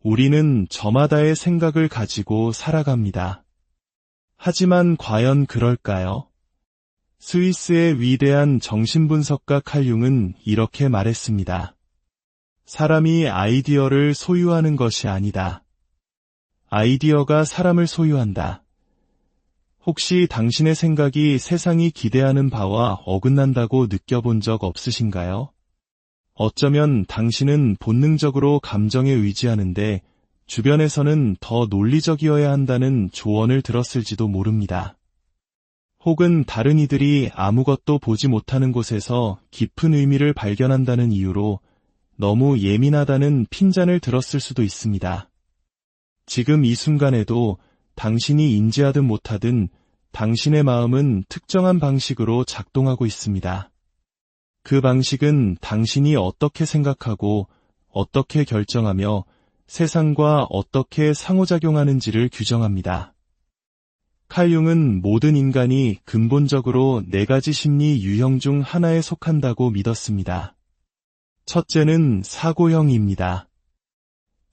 우리는 저마다의 생각을 가지고 살아갑니다. 하지만 과연 그럴까요? 스위스의 위대한 정신분석가 칼 융은 이렇게 말했습니다. 사람이 아이디어를 소유하는 것이 아니다. 아이디어가 사람을 소유한다. 혹시 당신의 생각이 세상이 기대하는 바와 어긋난다고 느껴본 적 없으신가요? 어쩌면 당신은 본능적으로 감정에 의지하는데 주변에서는 더 논리적이어야 한다는 조언을 들었을지도 모릅니다. 혹은 다른 이들이 아무것도 보지 못하는 곳에서 깊은 의미를 발견한다는 이유로 너무 예민하다는 핀잔을 들었을 수도 있습니다. 지금 이 순간에도 당신이 인지하든 못하든 당신의 마음은 특정한 방식으로 작동하고 있습니다. 그 방식은 당신이 어떻게 생각하고 어떻게 결정하며 세상과 어떻게 상호작용하는지를 규정합니다. 칼 융은 모든 인간이 근본적으로 4가지 심리 유형 중 하나에 속한다고 믿었습니다. 첫째는 사고형입니다.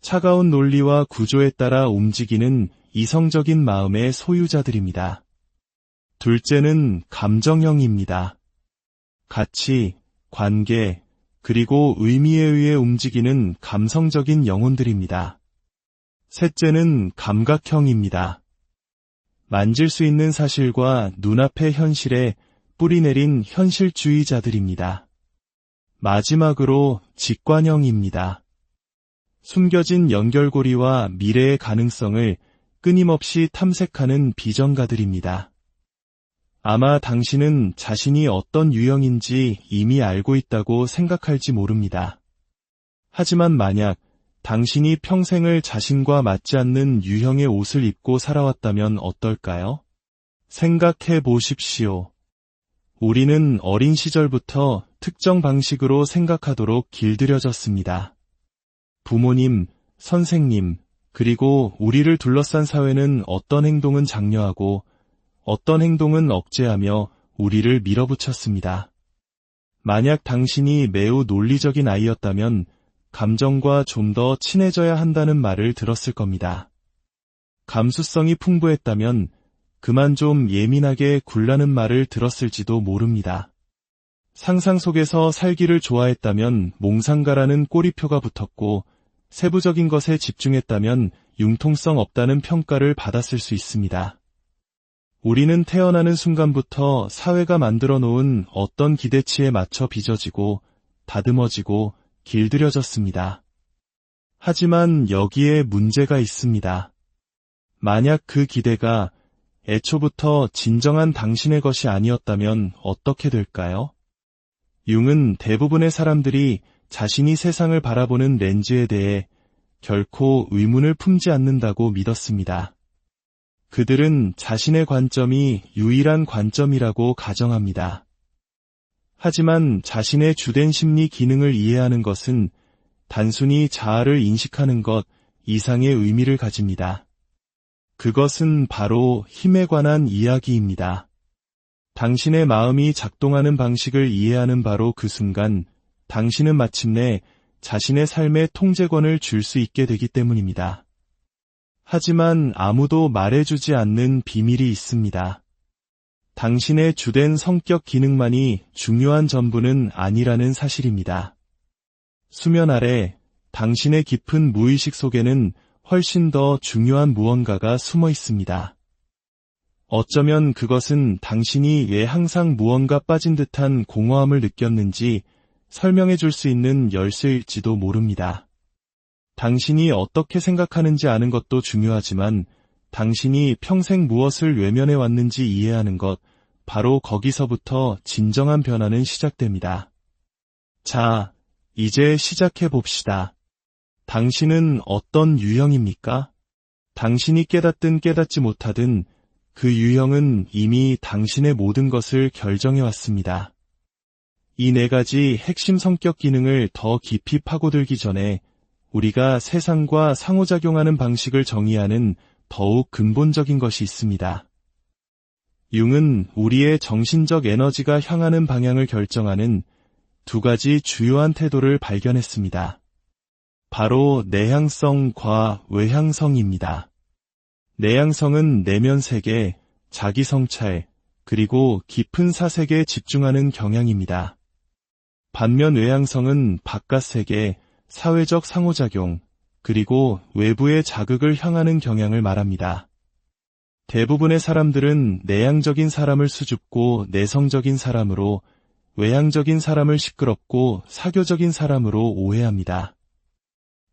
차가운 논리와 구조에 따라 움직이는 이성적인 마음의 소유자들입니다. 둘째는 감정형입니다. 가치, 관계, 그리고 의미에 의해 움직이는 감성적인 영혼들입니다. 셋째는 감각형입니다. 만질 수 있는 사실과 눈앞의 현실에 뿌리내린 현실주의자들입니다. 마지막으로 직관형입니다. 숨겨진 연결고리와 미래의 가능성을 끊임없이 탐색하는 비전가들입니다. 아마 당신은 자신이 어떤 유형인지 이미 알고 있다고 생각할지 모릅니다. 하지만 만약 당신이 평생을 자신과 맞지 않는 유형의 옷을 입고 살아왔다면 어떨까요? 생각해 보십시오. 우리는 어린 시절부터 특정 방식으로 생각하도록 길들여졌습니다. 부모님, 선생님, 그리고 우리를 둘러싼 사회는 어떤 행동은 장려하고 어떤 행동은 억제하며 우리를 밀어붙였습니다. 만약 당신이 매우 논리적인 아이였다면 감정과 좀 더 친해져야 한다는 말을 들었을 겁니다. 감수성이 풍부했다면 그만 좀 예민하게 굴라는 말을 들었을지도 모릅니다. 상상 속에서 살기를 좋아했다면 몽상가라는 꼬리표가 붙었고 세부적인 것에 집중했다면 융통성 없다는 평가를 받았을 수 있습니다. 우리는 태어나는 순간부터 사회가 만들어 놓은 어떤 기대치에 맞춰 빚어지고 다듬어지고 길들여졌습니다. 하지만 여기에 문제가 있습니다. 만약 그 기대가 애초부터 진정한 당신의 것이 아니었다면 어떻게 될까요? 융은 대부분의 사람들이 자신이 세상을 바라보는 렌즈에 대해 결코 의문을 품지 않는다고 믿었습니다. 그들은 자신의 관점이 유일한 관점이라고 가정합니다. 하지만 자신의 주된 심리 기능을 이해하는 것은 단순히 자아를 인식하는 것 이상의 의미를 가집니다. 그것은 바로 힘에 관한 이야기입니다. 당신의 마음이 작동하는 방식을 이해하는 바로 그 순간 당신은 마침내 자신의 삶의 통제권을 줄 수 있게 되기 때문입니다. 하지만 아무도 말해주지 않는 비밀이 있습니다. 당신의 주된 성격 기능만이 중요한 전부는 아니라는 사실입니다. 수면 아래 당신의 깊은 무의식 속에는 훨씬 더 중요한 무언가가 숨어 있습니다. 어쩌면 그것은 당신이 왜 항상 무언가 빠진 듯한 공허함을 느꼈는지 설명해 줄 수 있는 열쇠일지도 모릅니다. 당신이 어떻게 생각하는지 아는 것도 중요하지만 당신이 평생 무엇을 외면해 왔는지 이해하는 것, 바로 거기서부터 진정한 변화는 시작됩니다. 자, 이제 시작해 봅시다. 당신은 어떤 유형입니까? 당신이 깨닫든 깨닫지 못하든 그 유형은 이미 당신의 모든 것을 결정해 왔습니다. 이 4가지 핵심 성격 기능을 더 깊이 파고들기 전에 우리가 세상과 상호작용하는 방식을 정의하는 더욱 근본적인 것이 있습니다. 융은 우리의 정신적 에너지가 향하는 방향을 결정하는 2가지 주요한 태도를 발견했습니다. 바로 내향성과 외향성입니다. 내향성은 내면 세계, 자기 성찰, 그리고 깊은 사색에 집중하는 경향입니다. 반면 외향성은 바깥 세계, 사회적 상호작용, 그리고 외부의 자극을 향하는 경향을 말합니다. 대부분의 사람들은 내향적인 사람을 수줍고 내성적인 사람으로, 외향적인 사람을 시끄럽고 사교적인 사람으로 오해합니다.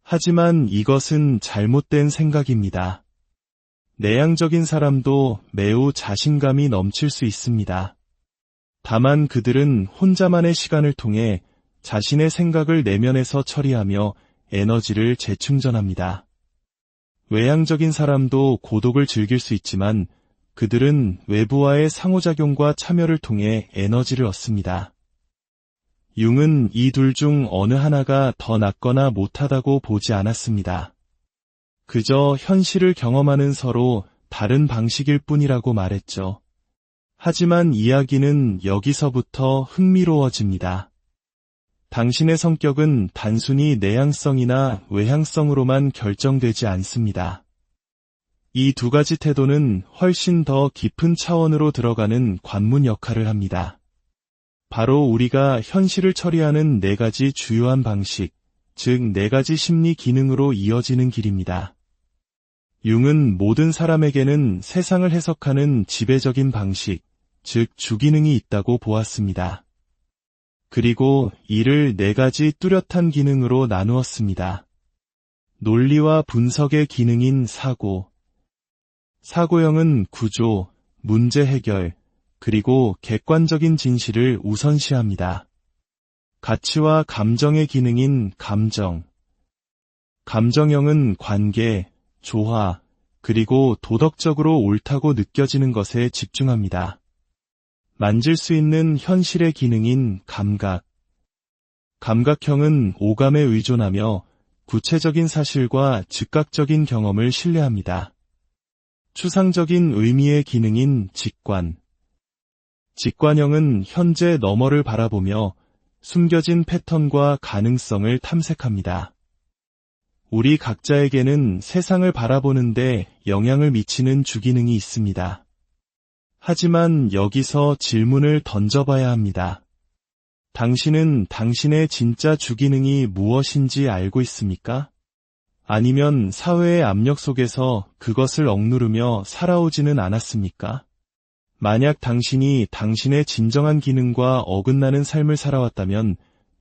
하지만 이것은 잘못된 생각입니다. 내향적인 사람도 매우 자신감이 넘칠 수 있습니다. 다만 그들은 혼자만의 시간을 통해 자신의 생각을 내면에서 처리하며 에너지를 재충전합니다. 외향적인 사람도 고독을 즐길 수 있지만 그들은 외부와의 상호작용과 참여를 통해 에너지를 얻습니다. 융은 이 둘 중 어느 하나가 더 낫거나 못하다고 보지 않았습니다. 그저 현실을 경험하는 서로 다른 방식일 뿐이라고 말했죠. 하지만 이야기는 여기서부터 흥미로워집니다. 당신의 성격은 단순히 내향성이나 외향성으로만 결정되지 않습니다. 이 두 가지 태도는 훨씬 더 깊은 차원으로 들어가는 관문 역할을 합니다. 바로 우리가 현실을 처리하는 네 가지 주요한 방식, 즉 네 가지 심리 기능으로 이어지는 길입니다. 융은 모든 사람에게는 세상을 해석하는 지배적인 방식, 즉 주기능이 있다고 보았습니다. 그리고 이를 네 가지 뚜렷한 기능으로 나누었습니다. 논리와 분석의 기능인 사고, 사고형은 구조, 문제 해결, 그리고 객관적인 진실을 우선시합니다. 가치와 감정의 기능인 감정, 감정형은 관계, 조화, 그리고 도덕적으로 옳다고 느껴지는 것에 집중합니다. 만질 수 있는 현실의 기능인 감각, 감각형은 오감에 의존하며 구체적인 사실과 즉각적인 경험을 신뢰합니다. 추상적인 의미의 기능인 직관, 직관형은 현재 너머를 바라보며 숨겨진 패턴과 가능성을 탐색합니다. 우리 각자에게는 세상을 바라보는데 영향을 미치는 주기능이 있습니다. 하지만 여기서 질문을 던져봐야 합니다. 당신은 당신의 진짜 주기능이 무엇인지 알고 있습니까? 아니면 사회의 압력 속에서 그것을 억누르며 살아오지는 않았습니까? 만약 당신이 당신의 진정한 기능과 어긋나는 삶을 살아왔다면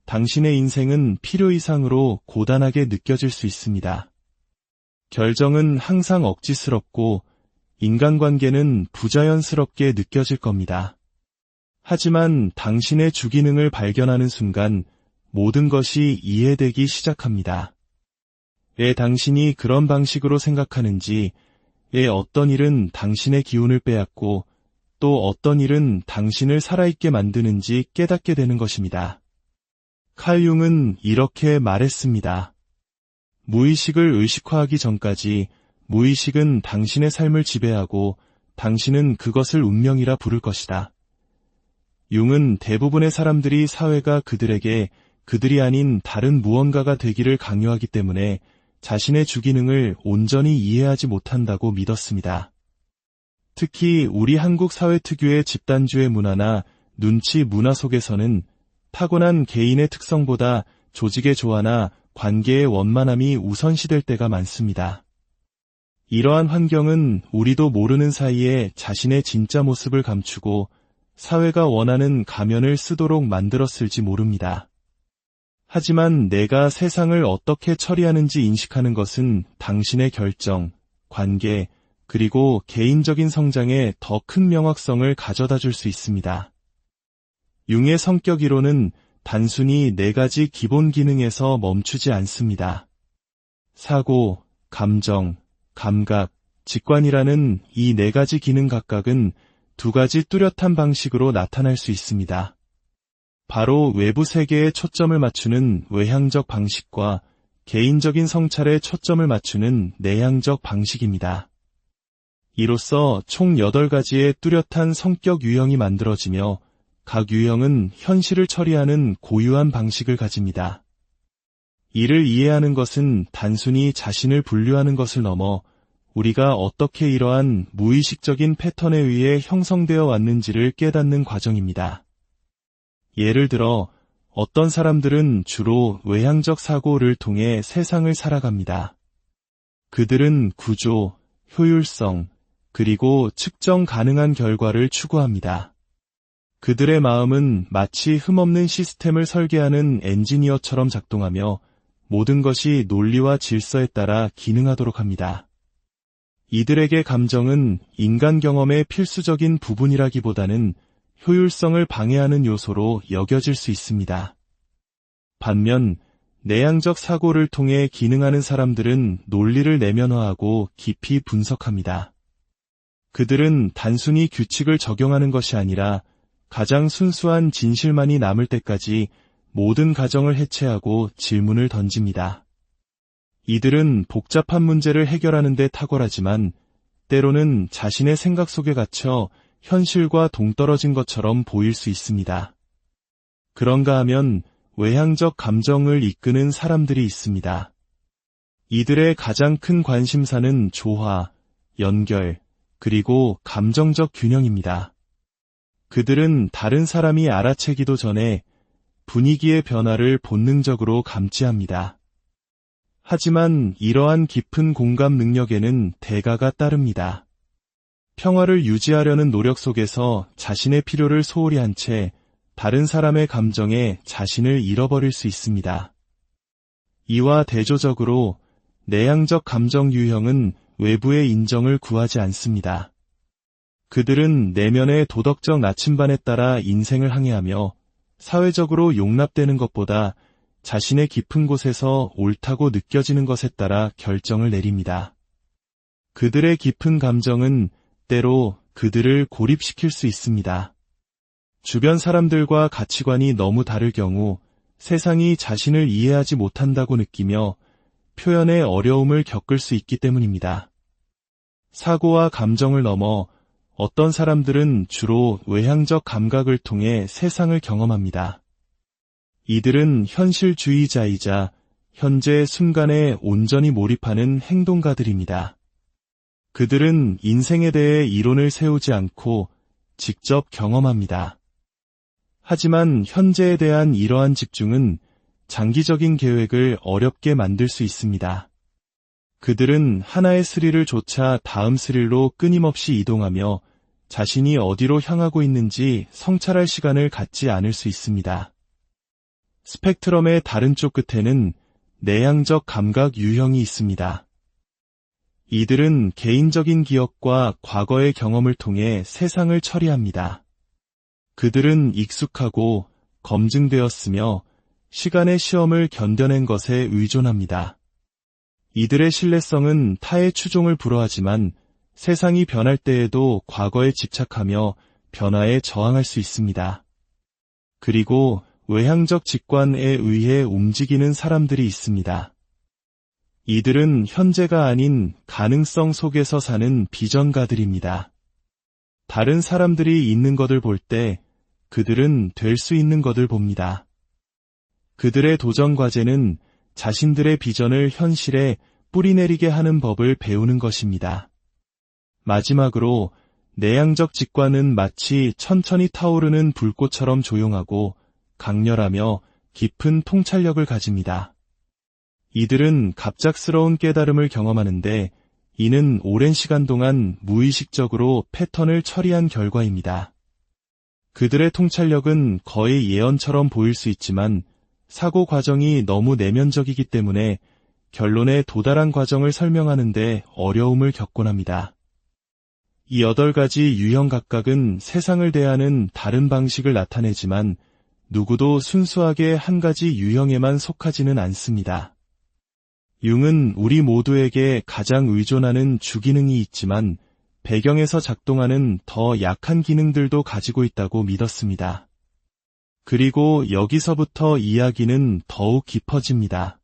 당신의 인생은 필요 이상으로 고단하게 느껴질 수 있습니다. 결정은 항상 억지스럽고 인간관계는 부자연스럽게 느껴질 겁니다. 하지만 당신의 주기능을 발견하는 순간 모든 것이 이해되기 시작합니다. 왜 당신이 그런 방식으로 생각하는지, 왜 어떤 일은 당신의 기운을 빼앗고 또 어떤 일은 당신을 살아있게 만드는지 깨닫게 되는 것입니다. 칼 융은 이렇게 말했습니다. 무의식을 의식화하기 전까지 무의식은 당신의 삶을 지배하고 당신은 그것을 운명이라 부를 것이다. 융은 대부분의 사람들이 사회가 그들에게 그들이 아닌 다른 무언가가 되기를 강요하기 때문에 자신의 주기능을 온전히 이해하지 못한다고 믿었습니다. 특히 우리 한국 사회 특유의 집단주의 문화나 눈치 문화 속에서는 타고난 개인의 특성보다 조직의 조화나 관계의 원만함이 우선시될 때가 많습니다. 이러한 환경은 우리도 모르는 사이에 자신의 진짜 모습을 감추고 사회가 원하는 가면을 쓰도록 만들었을지 모릅니다. 하지만 내가 세상을 어떻게 처리하는지 인식하는 것은 당신의 결정, 관계, 그리고 개인적인 성장에 더 큰 명확성을 가져다 줄 수 있습니다. 융의 성격 이론은 단순히 네 가지 기본 기능에서 멈추지 않습니다. 사고, 감정, 감각, 직관이라는 이 네 가지 기능 각각은 두 가지 뚜렷한 방식으로 나타날 수 있습니다. 바로 외부 세계에 초점을 맞추는 외향적 방식과 개인적인 성찰에 초점을 맞추는 내향적 방식입니다. 이로써 총 8가지의 뚜렷한 성격 유형이 만들어지며 각 유형은 현실을 처리하는 고유한 방식을 가집니다. 이를 이해하는 것은 단순히 자신을 분류하는 것을 넘어 우리가 어떻게 이러한 무의식적인 패턴에 의해 형성되어 왔는지를 깨닫는 과정입니다. 예를 들어 어떤 사람들은 주로 외향적 사고를 통해 세상을 살아갑니다. 그들은 구조, 효율성, 그리고 측정 가능한 결과를 추구합니다. 그들의 마음은 마치 흠없는 시스템을 설계하는 엔지니어처럼 작동하며 모든 것이 논리와 질서에 따라 기능하도록 합니다. 이들에게 감정은 인간 경험의 필수적인 부분이라기보다는 효율성을 방해하는 요소로 여겨질 수 있습니다. 반면 내향적 사고를 통해 기능하는 사람들은 논리를 내면화하고 깊이 분석합니다. 그들은 단순히 규칙을 적용하는 것이 아니라 가장 순수한 진실만이 남을 때까지 모든 가정을 해체하고 질문을 던집니다. 이들은 복잡한 문제를 해결하는 데 탁월하지만 때로는 자신의 생각 속에 갇혀 현실과 동떨어진 것처럼 보일 수 있습니다. 그런가 하면 외향적 감정을 이끄는 사람들이 있습니다. 이들의 가장 큰 관심사는 조화, 연결, 그리고 감정적 균형입니다. 그들은 다른 사람이 알아채기도 전에 분위기의 변화를 본능적으로 감지합니다. 하지만 이러한 깊은 공감 능력에는 대가가 따릅니다. 평화를 유지하려는 노력 속에서 자신의 필요를 소홀히 한 채 다른 사람의 감정에 자신을 잃어버릴 수 있습니다. 이와 대조적으로 내향적 감정 유형은 외부의 인정을 구하지 않습니다. 그들은 내면의 도덕적 나침반에 따라 인생을 항해하며 사회적으로 용납되는 것보다 자신의 깊은 곳에서 옳다고 느껴지는 것에 따라 결정을 내립니다. 그들의 깊은 감정은 때로 그들을 고립시킬 수 있습니다. 주변 사람들과 가치관이 너무 다를 경우 세상이 자신을 이해하지 못한다고 느끼며 표현의 어려움을 겪을 수 있기 때문입니다. 사고와 감정을 넘어 어떤 사람들은 주로 외향적 감각을 통해 세상을 경험합니다. 이들은 현실주의자이자 현재 순간에 온전히 몰입하는 행동가들입니다. 그들은 인생에 대해 이론을 세우지 않고 직접 경험합니다. 하지만 현재에 대한 이러한 집중은 장기적인 계획을 어렵게 만들 수 있습니다. 그들은 하나의 스릴을 좇아 다음 스릴로 끊임없이 이동하며 자신이 어디로 향하고 있는지 성찰할 시간을 갖지 않을 수 있습니다. 스펙트럼의 다른 쪽 끝에는 내향적 감각 유형이 있습니다. 이들은 개인적인 기억과 과거의 경험을 통해 세상을 처리합니다. 그들은 익숙하고 검증되었으며 시간의 시험을 견뎌낸 것에 의존합니다. 이들의 신뢰성은 타의 추종을 불허하지만 세상이 변할 때에도 과거에 집착하며 변화에 저항할 수 있습니다. 그리고 외향적 직관에 의해 움직이는 사람들이 있습니다. 이들은 현재가 아닌 가능성 속에서 사는 비전가들입니다. 다른 사람들이 있는 것을 볼 때 그들은 될 수 있는 것을 봅니다. 그들의 도전 과제는 자신들의 비전을 현실에 뿌리내리게 하는 법을 배우는 것입니다. 마지막으로 내향적 직관은 마치 천천히 타오르는 불꽃처럼 조용하고 강렬하며 깊은 통찰력을 가집니다. 이들은 갑작스러운 깨달음을 경험하는데 이는 오랜 시간 동안 무의식적으로 패턴을 처리한 결과입니다. 그들의 통찰력은 거의 예언처럼 보일 수 있지만 사고 과정이 너무 내면적이기 때문에 결론에 도달한 과정을 설명하는 데 어려움을 겪곤 합니다. 이 8가지 유형 각각은 세상을 대하는 다른 방식을 나타내지만 누구도 순수하게 한 가지 유형에만 속하지는 않습니다. 융은 우리 모두에게 가장 의존하는 주기능이 있지만 배경에서 작동하는 더 약한 기능들도 가지고 있다고 믿었습니다. 그리고 여기서부터 이야기는 더욱 깊어집니다.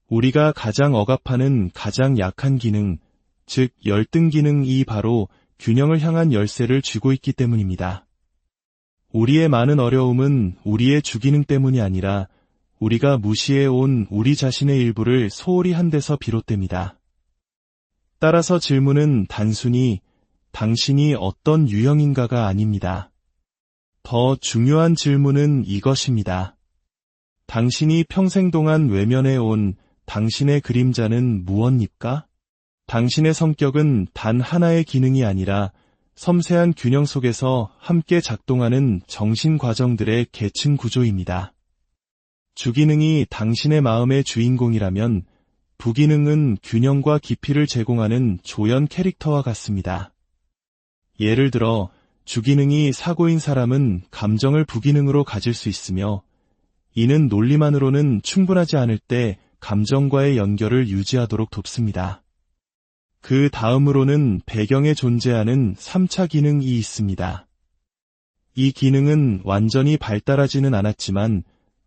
우리가 가장 억압하는 가장 약한 기능, 즉 열등 기능이 바로 균형을 향한 열쇠를 쥐고 있기 때문입니다. 우리의 많은 어려움은 우리의 주기능 때문이 아니라 우리가 무시해온 우리 자신의 일부를 소홀히 한 데서 비롯됩니다. 따라서 질문은 단순히 당신이 어떤 유형인가가 아닙니다. 더 중요한 질문은 이것입니다. 당신이 평생 동안 외면해온 당신의 그림자는 무엇입니까? 당신의 성격은 단 하나의 기능이 아니라 섬세한 균형 속에서 함께 작동하는 정신 과정들의 계층 구조입니다. 주기능이 당신의 마음의 주인공이라면 부기능은 균형과 깊이를 제공하는 조연 캐릭터와 같습니다. 예를 들어 주기능이 사고인 사람은 감정을 부기능으로 가질 수 있으며 이는 논리만으로는 충분하지 않을 때 감정과의 연결을 유지하도록 돕습니다. 그 다음으로는 배경에 존재하는 3차 기능이 있습니다. 이 기능은 완전히 발달하지는 않았지만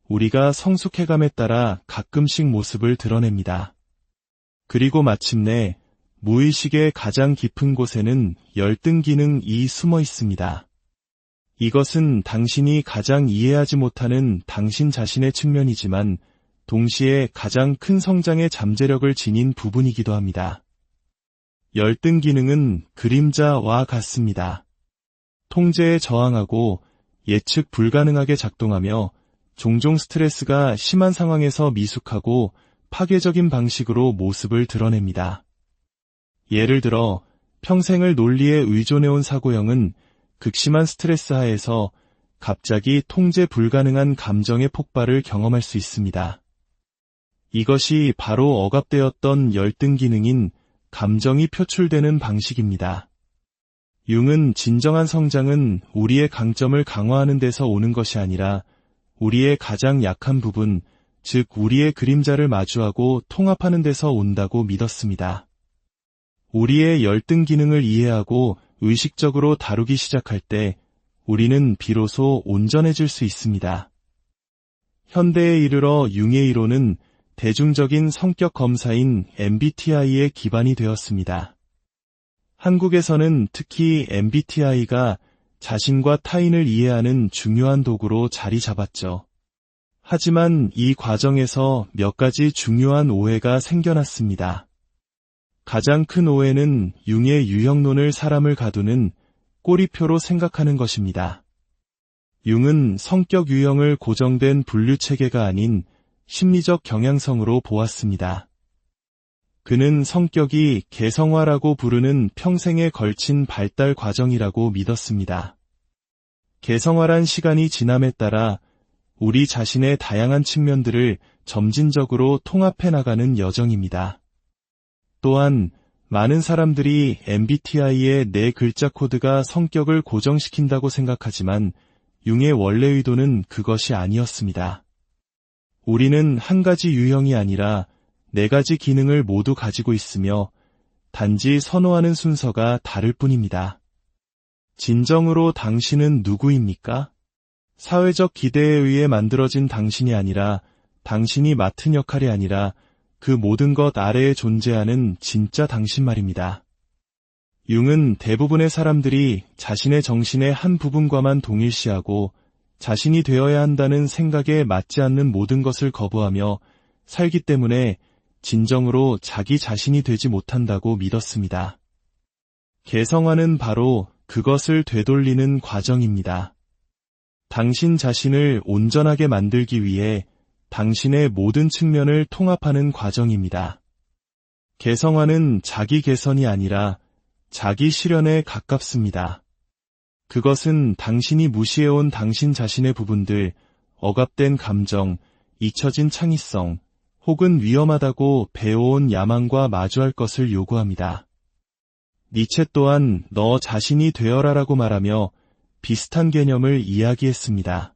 우리가 성숙해감에 따라 가끔씩 모습을 드러냅니다. 그리고 마침내 무의식의 가장 깊은 곳에는 열등 기능이 숨어 있습니다. 이것은 당신이 가장 이해하지 못하는 당신 자신의 측면이지만 동시에 가장 큰 성장의 잠재력을 지닌 부분이기도 합니다. 열등 기능은 그림자와 같습니다. 통제에 저항하고 예측 불가능하게 작동하며 종종 스트레스가 심한 상황에서 미숙하고 파괴적인 방식으로 모습을 드러냅니다. 예를 들어 평생을 논리에 의존해온 사고형은 극심한 스트레스 하에서 갑자기 통제 불가능한 감정의 폭발을 경험할 수 있습니다. 이것이 바로 억압되었던 열등 기능인 감정이 표출되는 방식입니다. 융은 진정한 성장은 우리의 강점을 강화하는 데서 오는 것이 아니라 우리의 가장 약한 부분, 즉 우리의 그림자를 마주하고 통합하는 데서 온다고 믿었습니다. 우리의 열등 기능을 이해하고 의식적으로 다루기 시작할 때 우리는 비로소 온전해질 수 있습니다. 현대에 이르러 융의 이론은 대중적인 성격 검사인 MBTI의 기반이 되었습니다. 한국에서는 특히 MBTI가 자신과 타인을 이해하는 중요한 도구로 자리 잡았죠. 하지만 이 과정에서 몇 가지 중요한 오해가 생겨났습니다. 가장 큰 오해는 융의 유형론을 사람을 가두는 꼬리표로 생각하는 것입니다. 융은 성격 유형을 고정된 분류체계가 아닌 심리적 경향성으로 보았습니다. 그는 성격이 개성화라고 부르는 평생에 걸친 발달 과정이라고 믿었습니다. 개성화란 시간이 지남에 따라 우리 자신의 다양한 측면들을 점진적으로 통합해 나가는 여정입니다. 또한 많은 사람들이 MBTI의 4글자 코드가 성격을 고정시킨다고 생각하지만 융의 원래 의도는 그것이 아니었습니다. 우리는 한 가지 유형이 아니라 4가지 기능을 모두 가지고 있으며 단지 선호하는 순서가 다를 뿐입니다. 진정으로 당신은 누구입니까? 사회적 기대에 의해 만들어진 당신이 아니라 당신이 맡은 역할이 아니라 그 모든 것 아래에 존재하는 진짜 당신 말입니다. 융은 대부분의 사람들이 자신의 정신의 한 부분과만 동일시하고 자신이 되어야 한다는 생각에 맞지 않는 모든 것을 거부하며 살기 때문에 진정으로 자기 자신이 되지 못한다고 믿었습니다. 개성화는 바로 그것을 되돌리는 과정입니다. 당신 자신을 온전하게 만들기 위해 당신의 모든 측면을 통합하는 과정입니다. 개성화는 자기 개선이 아니라 자기 실현에 가깝습니다. 그것은 당신이 무시해온 당신 자신의 부분들, 억압된 감정, 잊혀진 창의성, 혹은 위험하다고 배워온 야망과 마주할 것을 요구합니다. 니체 또한 너 자신이 되어라라고 말하며 비슷한 개념을 이야기했습니다.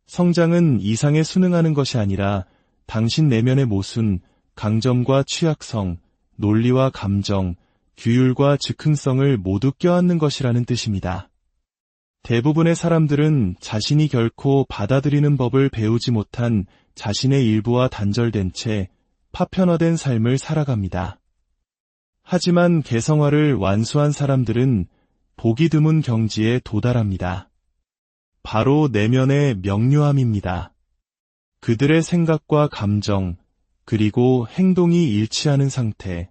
성장은 이상에 순응하는 것이 아니라 당신 내면의 모순, 강점과 취약성, 논리와 감정, 규율과 즉흥성을 모두 껴안는 것이라는 뜻입니다. 대부분의 사람들은 자신이 결코 받아들이는 법을 배우지 못한 자신의 일부와 단절된 채 파편화된 삶을 살아갑니다. 하지만 개성화를 완수한 사람들은 보기 드문 경지에 도달합니다. 바로 내면의 명료함입니다. 그들의 생각과 감정, 그리고 행동이 일치하는 상태.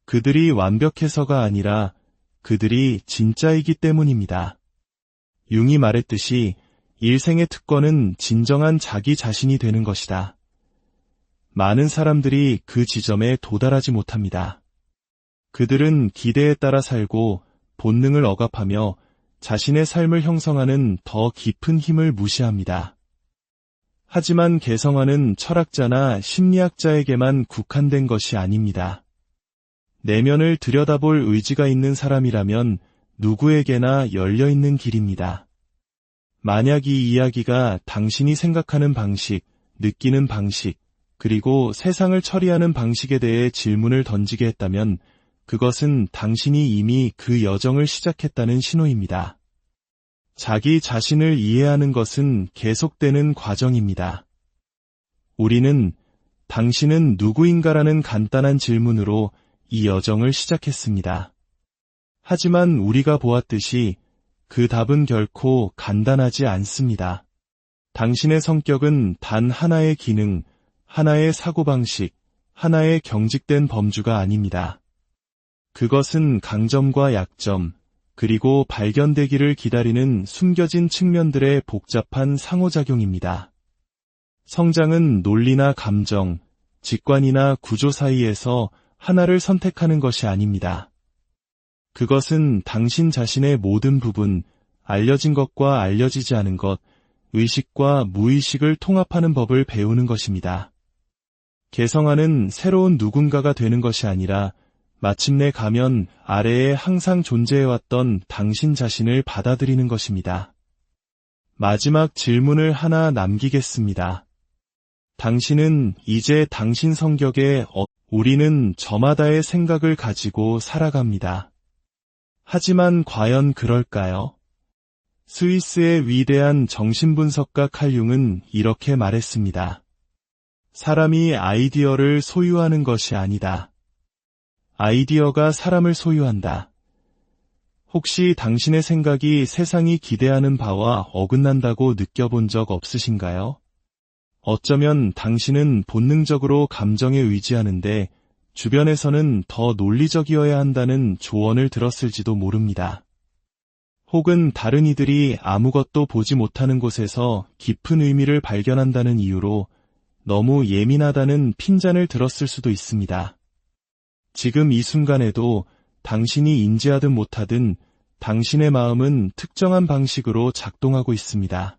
그들이 완벽해서가 아니라 그들이 진짜이기 때문입니다. 융이 말했듯이 일생의 특권은 진정한 자기 자신이 되는 것이다. 많은 사람들이 그 지점에 도달하지 못합니다. 그들은 기대에 따라 살고 본능을 억압하며 자신의 삶을 형성하는 더 깊은 힘을 무시합니다. 하지만 개성화는 철학자나 심리학자에게만 국한된 것이 아닙니다. 내면을 들여다볼 의지가 있는 사람이라면 누구에게나 열려있는 길입니다. 만약 이 이야기가 당신이 생각하는 방식, 느끼는 방식, 그리고 세상을 처리하는 방식에 대해 질문을 던지게 했다면 그것은 당신이 이미 그 여정을 시작했다는 신호입니다. 자기 자신을 이해하는 것은 계속되는 과정입니다. 우리는 당신은 누구인가라는 간단한 질문으로 이 여정을 시작했습니다. 하지만 우리가 보았듯이 그 답은 결코 간단하지 않습니다. 당신의 성격은 단 하나의 기능, 하나의 사고방식, 하나의 경직된 범주가 아닙니다. 그것은 강점과 약점, 그리고 발견되기를 기다리는 숨겨진 측면들의 복잡한 상호작용입니다. 성장은 논리나 감정, 직관이나 구조 사이에서 하나를 선택하는 것이 아닙니다. 그것은 당신 자신의 모든 부분, 알려진 것과 알려지지 않은 것, 의식과 무의식을 통합하는 법을 배우는 것입니다. 개성화는 새로운 누군가가 되는 것이 아니라 마침내 가면 아래에 항상 존재해왔던 당신 자신을 받아들이는 것입니다. 마지막 질문을 하나 남기겠습니다. 당신은 이제 당신 성격에 우리는 저마다의 생각을 가지고 살아갑니다. 하지만 과연 그럴까요? 스위스의 위대한 정신분석가 칼 융은 이렇게 말했습니다. 사람이 아이디어를 소유하는 것이 아니다. 아이디어가 사람을 소유한다. 혹시 당신의 생각이 세상이 기대하는 바와 어긋난다고 느껴본 적 없으신가요? 어쩌면 당신은 본능적으로 감정에 의지하는데 주변에서는 더 논리적이어야 한다는 조언을 들었을지도 모릅니다. 혹은 다른 이들이 아무것도 보지 못하는 곳에서 깊은 의미를 발견한다는 이유로 너무 예민하다는 핀잔을 들었을 수도 있습니다. 지금 이 순간에도 당신이 인지하든 못하든 당신의 마음은 특정한 방식으로 작동하고 있습니다.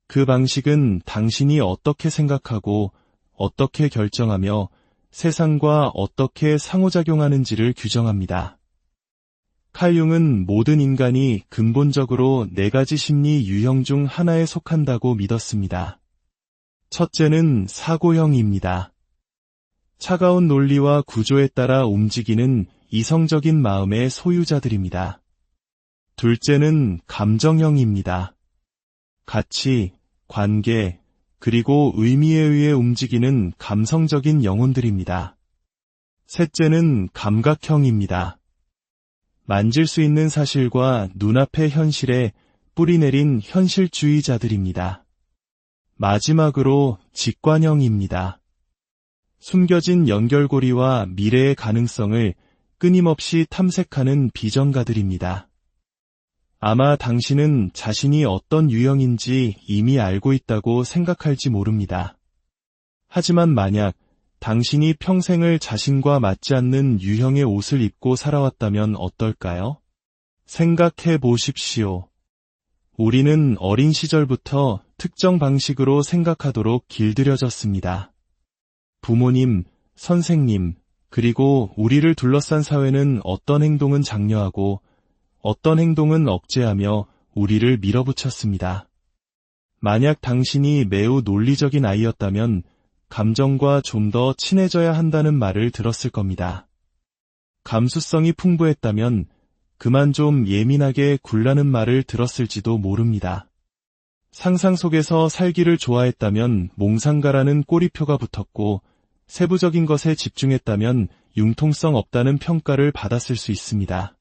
그 방식은 당신이 어떻게 생각하고 어떻게 결정하며 세상과 어떻게 상호작용하는지를 규정합니다. 칼 융은 모든 인간이 근본적으로 4가지 심리 유형 중 하나에 속한다고 믿었습니다. 첫째는 사고형입니다. 차가운 논리와 구조에 따라 움직이는 이성적인 마음의 소유자들입니다. 둘째는 감정형입니다. 가치, 관계, 그리고 의미에 의해 움직이는 감성적인 영혼들입니다. 셋째는 감각형입니다. 만질 수 있는 사실과 눈앞의 현실에 뿌리내린 현실주의자들입니다. 마지막으로 직관형입니다. 숨겨진 연결고리와 미래의 가능성을 끊임없이 탐색하는 비전가들입니다. 아마 당신은 자신이 어떤 유형인지 이미 알고 있다고 생각할지 모릅니다. 하지만 만약 당신이 평생을 자신과 맞지 않는 유형의 옷을 입고 살아왔다면 어떨까요? 생각해 보십시오. 우리는 어린 시절부터 특정 방식으로 생각하도록 길들여졌습니다. 부모님, 선생님, 그리고 우리를 둘러싼 사회는 어떤 행동은 장려하고 어떤 행동은 억제하며 우리를 밀어붙였습니다. 만약 당신이 매우 논리적인 아이였다면 감정과 좀 더 친해져야 한다는 말을 들었을 겁니다. 감수성이 풍부했다면 그만 좀 예민하게 굴라는 말을 들었을지도 모릅니다. 상상 속에서 살기를 좋아했다면 몽상가라는 꼬리표가 붙었고 세부적인 것에 집중했다면 융통성 없다는 평가를 받았을 수 있습니다.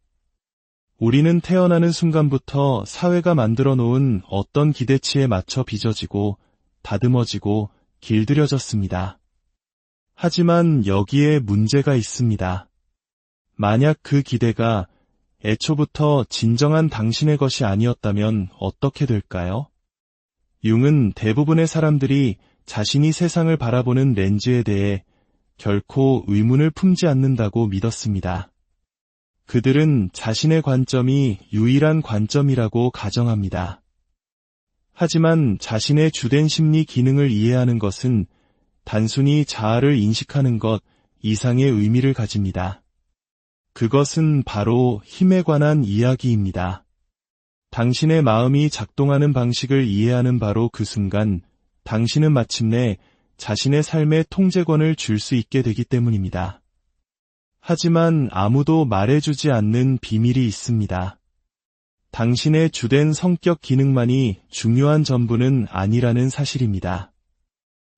우리는 태어나는 순간부터 사회가 만들어 놓은 어떤 기대치에 맞춰 빚어지고 다듬어지고 길들여졌습니다. 하지만 여기에 문제가 있습니다. 만약 그 기대가 애초부터 진정한 당신의 것이 아니었다면 어떻게 될까요? 융은 대부분의 사람들이 자신이 세상을 바라보는 렌즈에 대해 결코 의문을 품지 않는다고 믿었습니다. 그들은 자신의 관점이 유일한 관점이라고 가정합니다. 하지만 자신의 주된 심리 기능을 이해하는 것은 단순히 자아를 인식하는 것 이상의 의미를 가집니다. 그것은 바로 힘에 관한 이야기입니다. 당신의 마음이 작동하는 방식을 이해하는 바로 그 순간, 당신은 마침내 자신의 삶의 통제권을 줄 수 있게 되기 때문입니다. 하지만 아무도 말해주지 않는 비밀이 있습니다. 당신의 주된 성격 기능만이 중요한 전부는 아니라는 사실입니다.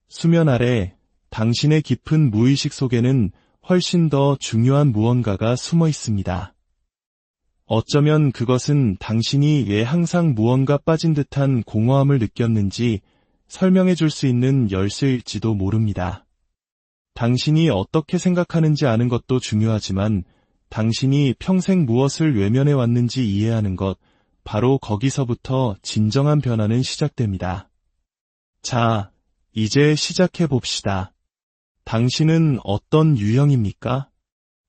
수면 아래 당신의 깊은 무의식 속에는 훨씬 더 중요한 무언가가 숨어 있습니다. 어쩌면 그것은 당신이 왜 항상 무언가 빠진 듯한 공허함을 느꼈는지 설명해 줄 수 있는 열쇠일지도 모릅니다. 당신이 어떻게 생각하는지 아는 것도 중요하지만 당신이 평생 무엇을 외면해 왔는지 이해하는 것, 바로 거기서부터 진정한 변화는 시작됩니다. 자, 이제 시작해 봅시다. 당신은 어떤 유형입니까?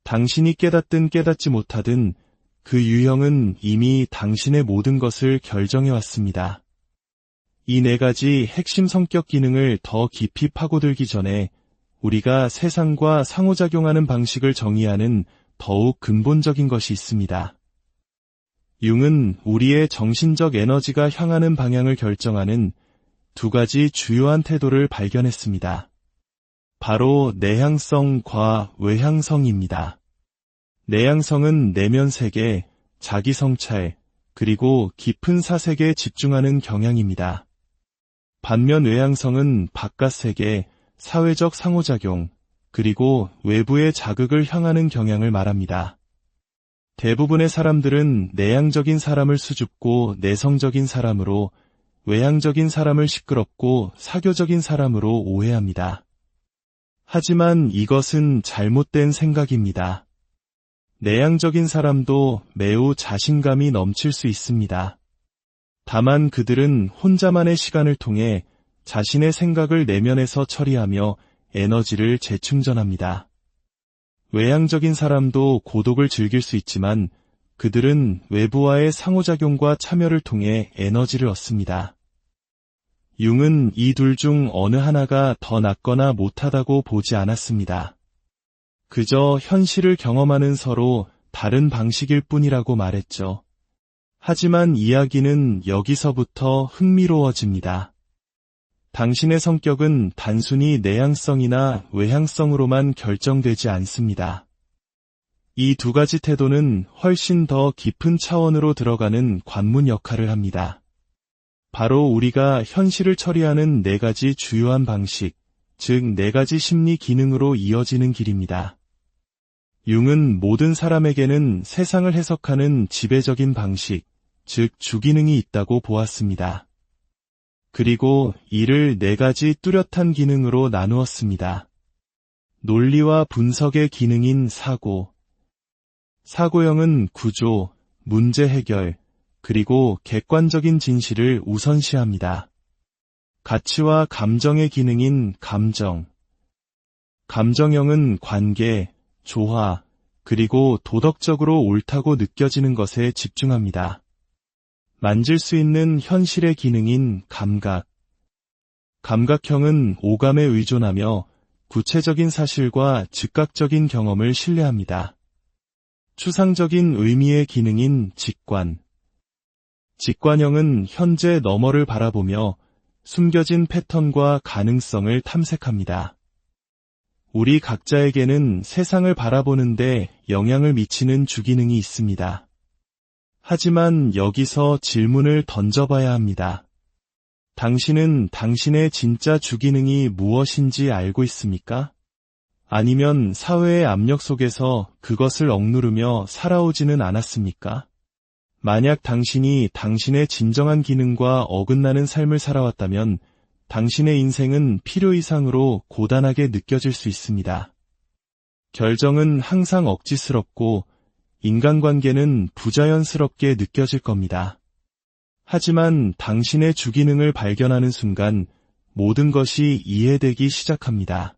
당신이 깨닫든 깨닫지 못하든 그 유형은 이미 당신의 모든 것을 결정해 왔습니다. 이 4가지 핵심 성격 기능을 더 깊이 파고들기 전에 우리가 세상과 상호작용하는 방식을 정의하는 더욱 근본적인 것이 있습니다. 융은 우리의 정신적 에너지가 향하는 방향을 결정하는 2가지 주요한 태도를 발견했습니다. 바로 내향성과 외향성입니다. 내향성은 내면 세계, 자기 성찰, 그리고 깊은 사색에 집중하는 경향입니다. 반면 외향성은 바깥 세계, 사회적 상호작용, 그리고 외부의 자극을 향하는 경향을 말합니다. 대부분의 사람들은 내향적인 사람을 수줍고 내성적인 사람으로, 외향적인 사람을 시끄럽고 사교적인 사람으로 오해합니다. 하지만 이것은 잘못된 생각입니다. 내향적인 사람도 매우 자신감이 넘칠 수 있습니다. 다만 그들은 혼자만의 시간을 통해 자신의 생각을 내면에서 처리하며 에너지를 재충전합니다. 외향적인 사람도 고독을 즐길 수 있지만 그들은 외부와의 상호작용과 참여를 통해 에너지를 얻습니다. 융은 이 둘 중 어느 하나가 더 낫거나 못하다고 보지 않았습니다. 그저 현실을 경험하는 서로 다른 방식일 뿐이라고 말했죠. 하지만 이야기는 여기서부터 흥미로워집니다. 당신의 성격은 단순히 내향성이나 외향성으로만 결정되지 않습니다. 이 2가지 태도는 훨씬 더 깊은 차원으로 들어가는 관문 역할을 합니다. 바로 우리가 현실을 처리하는 4가지 주요한 방식, 즉 4가지 심리 기능으로 이어지는 길입니다. 융은 모든 사람에게는 세상을 해석하는 지배적인 방식, 즉 주기능이 있다고 보았습니다. 그리고 이를 4가지 뚜렷한 기능으로 나누었습니다. 논리와 분석의 기능인 사고. 사고형은 구조, 문제 해결, 그리고 객관적인 진실을 우선시합니다. 가치와 감정의 기능인 감정. 감정형은 관계, 조화, 그리고 도덕적으로 옳다고 느껴지는 것에 집중합니다. 만질 수 있는 현실의 기능인 감각. 감각형은 오감에 의존하며 구체적인 사실과 즉각적인 경험을 신뢰합니다. 추상적인 의미의 기능인 직관. 직관형은 현재 너머를 바라보며 숨겨진 패턴과 가능성을 탐색합니다. 우리 각자에게는 세상을 바라보는데 영향을 미치는 주기능이 있습니다. 하지만 여기서 질문을 던져봐야 합니다. 당신은 당신의 진짜 주기능이 무엇인지 알고 있습니까? 아니면 사회의 압력 속에서 그것을 억누르며 살아오지는 않았습니까? 만약 당신이 당신의 진정한 기능과 어긋나는 삶을 살아왔다면 당신의 인생은 필요 이상으로 고단하게 느껴질 수 있습니다. 결정은 항상 억지스럽고 인간관계는 부자연스럽게 느껴질 겁니다. 하지만 당신의 주기능을 발견하는 순간 모든 것이 이해되기 시작합니다.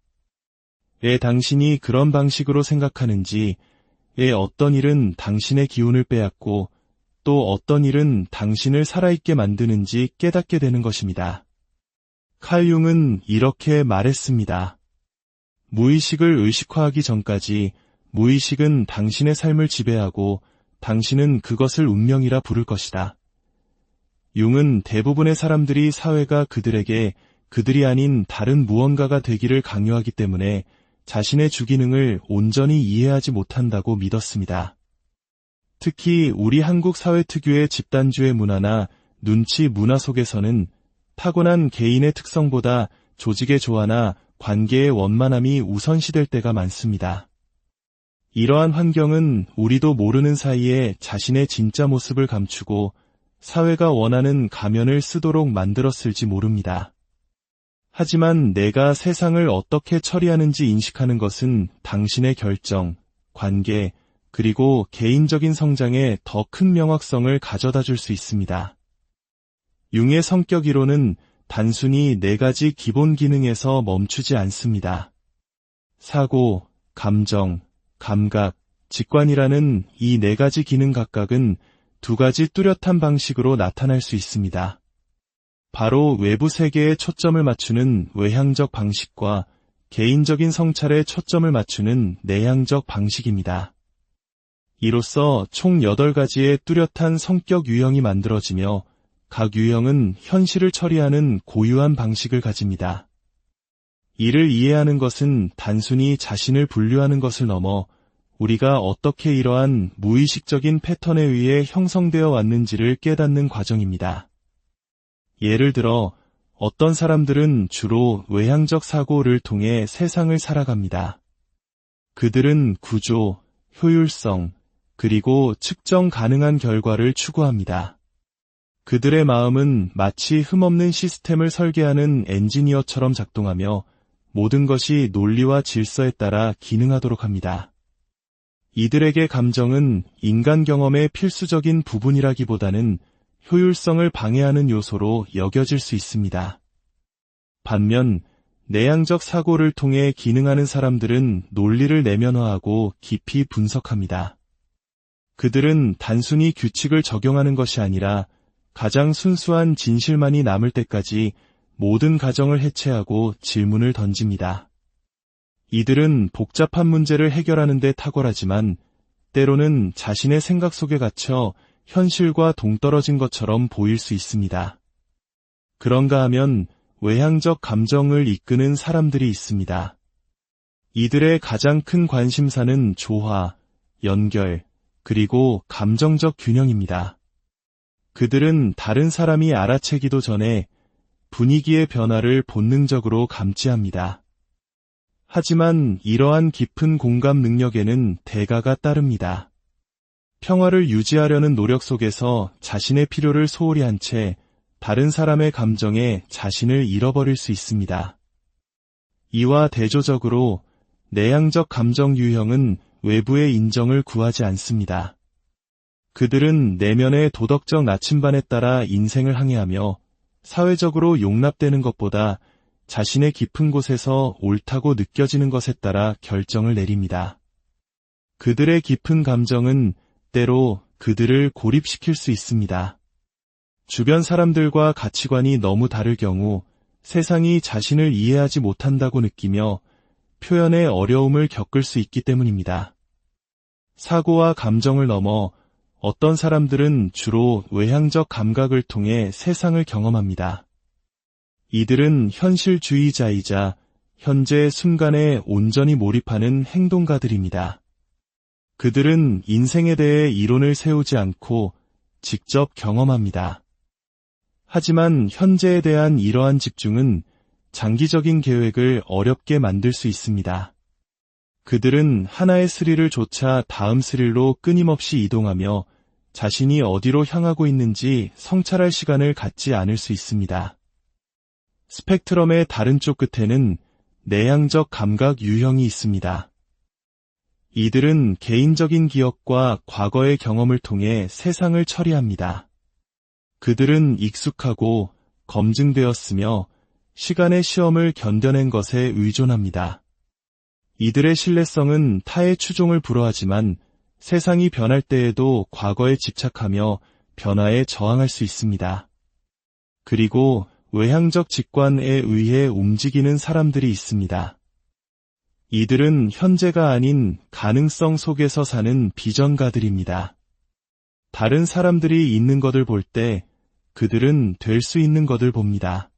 왜 당신이 그런 방식으로 생각하는지, 왜 어떤 일은 당신의 기운을 빼앗고 또 어떤 일은 당신을 살아있게 만드는지 깨닫게 되는 것입니다. 칼 융은 이렇게 말했습니다. 무의식을 의식화하기 전까지 무의식은 당신의 삶을 지배하고 당신은 그것을 운명이라 부를 것이다. 융은 대부분의 사람들이 사회가 그들에게 그들이 아닌 다른 무언가가 되기를 강요하기 때문에 자신의 주기능을 온전히 이해하지 못한다고 믿었습니다. 특히 우리 한국 사회 특유의 집단주의 문화나 눈치 문화 속에서는 타고난 개인의 특성보다 조직의 조화나 관계의 원만함이 우선시될 때가 많습니다. 이러한 환경은 우리도 모르는 사이에 자신의 진짜 모습을 감추고 사회가 원하는 가면을 쓰도록 만들었을지 모릅니다. 하지만 내가 세상을 어떻게 처리하는지 인식하는 것은 당신의 결정, 관계, 그리고 개인적인 성장에 더 큰 명확성을 가져다 줄 수 있습니다. 융의 성격 이론은 단순히 4가지 기본 기능에서 멈추지 않습니다. 사고, 감정, 감각, 직관이라는 이 4가지 기능 각각은 2가지 뚜렷한 방식으로 나타날 수 있습니다. 바로 외부 세계에 초점을 맞추는 외향적 방식과 개인적인 성찰에 초점을 맞추는 내향적 방식입니다. 이로써 총 8가지의 뚜렷한 성격 유형이 만들어지며 각 유형은 현실을 처리하는 고유한 방식을 가집니다. 이를 이해하는 것은 단순히 자신을 분류하는 것을 넘어 우리가 어떻게 이러한 무의식적인 패턴에 의해 형성되어 왔는지를 깨닫는 과정입니다. 예를 들어 어떤 사람들은 주로 외향적 사고를 통해 세상을 살아갑니다. 그들은 구조, 효율성, 그리고 측정 가능한 결과를 추구합니다. 그들의 마음은 마치 흠없는 시스템을 설계하는 엔지니어처럼 작동하며 모든 것이 논리와 질서에 따라 기능하도록 합니다. 이들에게 감정은 인간 경험의 필수적인 부분이라기보다는 효율성을 방해하는 요소로 여겨질 수 있습니다. 반면 내향적 사고를 통해 기능하는 사람들은 논리를 내면화하고 깊이 분석합니다. 그들은 단순히 규칙을 적용하는 것이 아니라 가장 순수한 진실만이 남을 때까지 모든 가정을 해체하고 질문을 던집니다. 이들은 복잡한 문제를 해결하는 데 탁월하지만 때로는 자신의 생각 속에 갇혀 현실과 동떨어진 것처럼 보일 수 있습니다. 그런가 하면 외향적 감정을 이끄는 사람들이 있습니다. 이들의 가장 큰 관심사는 조화, 연결, 그리고 감정적 균형입니다. 그들은 다른 사람이 알아채기도 전에 분위기의 변화를 본능적으로 감지합니다. 하지만 이러한 깊은 공감 능력에는 대가가 따릅니다. 평화를 유지하려는 노력 속에서 자신의 필요를 소홀히 한 채 다른 사람의 감정에 자신을 잃어버릴 수 있습니다. 이와 대조적으로 내향적 감정 유형은 외부의 인정을 구하지 않습니다. 그들은 내면의 도덕적 나침반에 따라 인생을 항해하며 사회적으로 용납되는 것보다 자신의 깊은 곳에서 옳다고 느껴지는 것에 따라 결정을 내립니다. 그들의 깊은 감정은 때로 그들을 고립시킬 수 있습니다. 주변 사람들과 가치관이 너무 다를 경우 세상이 자신을 이해하지 못한다고 느끼며 표현의 어려움을 겪을 수 있기 때문입니다. 사고와 감정을 넘어 어떤 사람들은 주로 외향적 감각을 통해 세상을 경험합니다. 이들은 현실주의자이자 현재 순간에 온전히 몰입하는 행동가들입니다. 그들은 인생에 대해 이론을 세우지 않고 직접 경험합니다. 하지만 현재에 대한 이러한 집중은 장기적인 계획을 어렵게 만들 수 있습니다. 그들은 하나의 스릴을 좇아 다음 스릴로 끊임없이 이동하며 자신이 어디로 향하고 있는지 성찰할 시간을 갖지 않을 수 있습니다. 스펙트럼의 다른 쪽 끝에는 내향적 감각 유형이 있습니다. 이들은 개인적인 기억과 과거의 경험을 통해 세상을 처리합니다. 그들은 익숙하고 검증되었으며 시간의 시험을 견뎌낸 것에 의존합니다. 이들의 신뢰성은 타의 추종을 불허하지만 세상이 변할 때에도 과거에 집착하며 변화에 저항할 수 있습니다. 그리고 외향적 직관에 의해 움직이는 사람들이 있습니다. 이들은 현재가 아닌 가능성 속에서 사는 비전가들입니다. 다른 사람들이 있는 것을 볼 때 그들은 될 수 있는 것을 봅니다.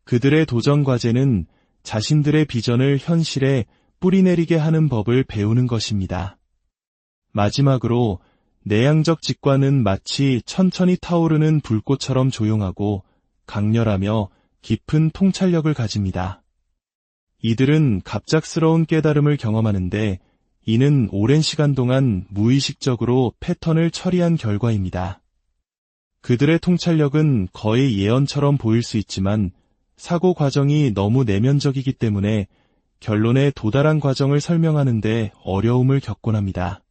그들의 도전 과제는 자신들의 비전을 현실에 뿌리내리게 하는 법을 배우는 것입니다. 마지막으로 내향적 직관은 마치 천천히 타오르는 불꽃처럼 조용하고 강렬하며 깊은 통찰력을 가집니다. 이들은 갑작스러운 깨달음을 경험하는데 이는 오랜 시간 동안 무의식적으로 패턴을 처리한 결과입니다. 그들의 통찰력은 거의 예언처럼 보일 수 있지만 사고 과정이 너무 내면적이기 때문에 결론에 도달한 과정을 설명하는 데 어려움을 겪곤 합니다.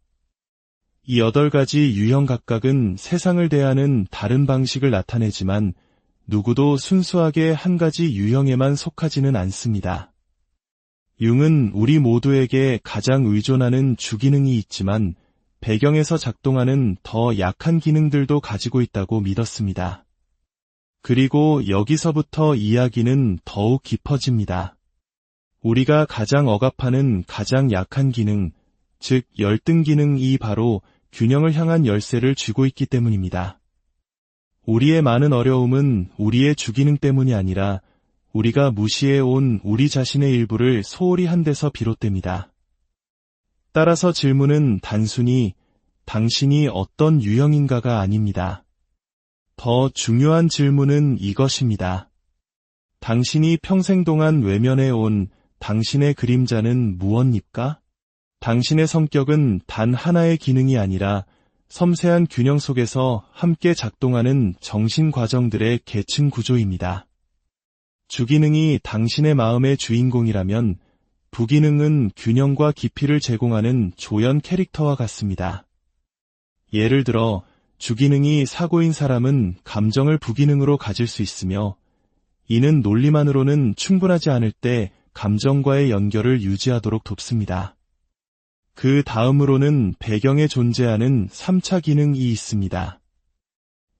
이 8가지 유형 각각은 세상을 대하는 다른 방식을 나타내지만 누구도 순수하게 한 가지 유형에만 속하지는 않습니다. 융은 우리 모두에게 가장 의존하는 주기능이 있지만 배경에서 작동하는 더 약한 기능들도 가지고 있다고 믿었습니다. 그리고 여기서부터 이야기는 더욱 깊어집니다. 우리가 가장 억압하는 가장 약한 기능, 즉 열등 기능이 바로 균형을 향한 열쇠를 쥐고 있기 때문입니다. 우리의 많은 어려움은 우리의 주기능 때문이 아니라 우리가 무시해온 우리 자신의 일부를 소홀히 한 데서 비롯됩니다. 따라서 질문은 단순히 당신이 어떤 유형인가가 아닙니다. 더 중요한 질문은 이것입니다. 당신이 평생 동안 외면해온 당신의 그림자는 무엇입니까? 당신의 성격은 단 하나의 기능이 아니라 섬세한 균형 속에서 함께 작동하는 정신 과정들의 계층 구조입니다. 주기능이 당신의 마음의 주인공이라면 부기능은 균형과 깊이를 제공하는 조연 캐릭터와 같습니다. 예를 들어 주기능이 사고인 사람은 감정을 부기능으로 가질 수 있으며 이는 논리만으로는 충분하지 않을 때 감정과의 연결을 유지하도록 돕습니다. 그 다음으로는 배경에 존재하는 3차 기능이 있습니다.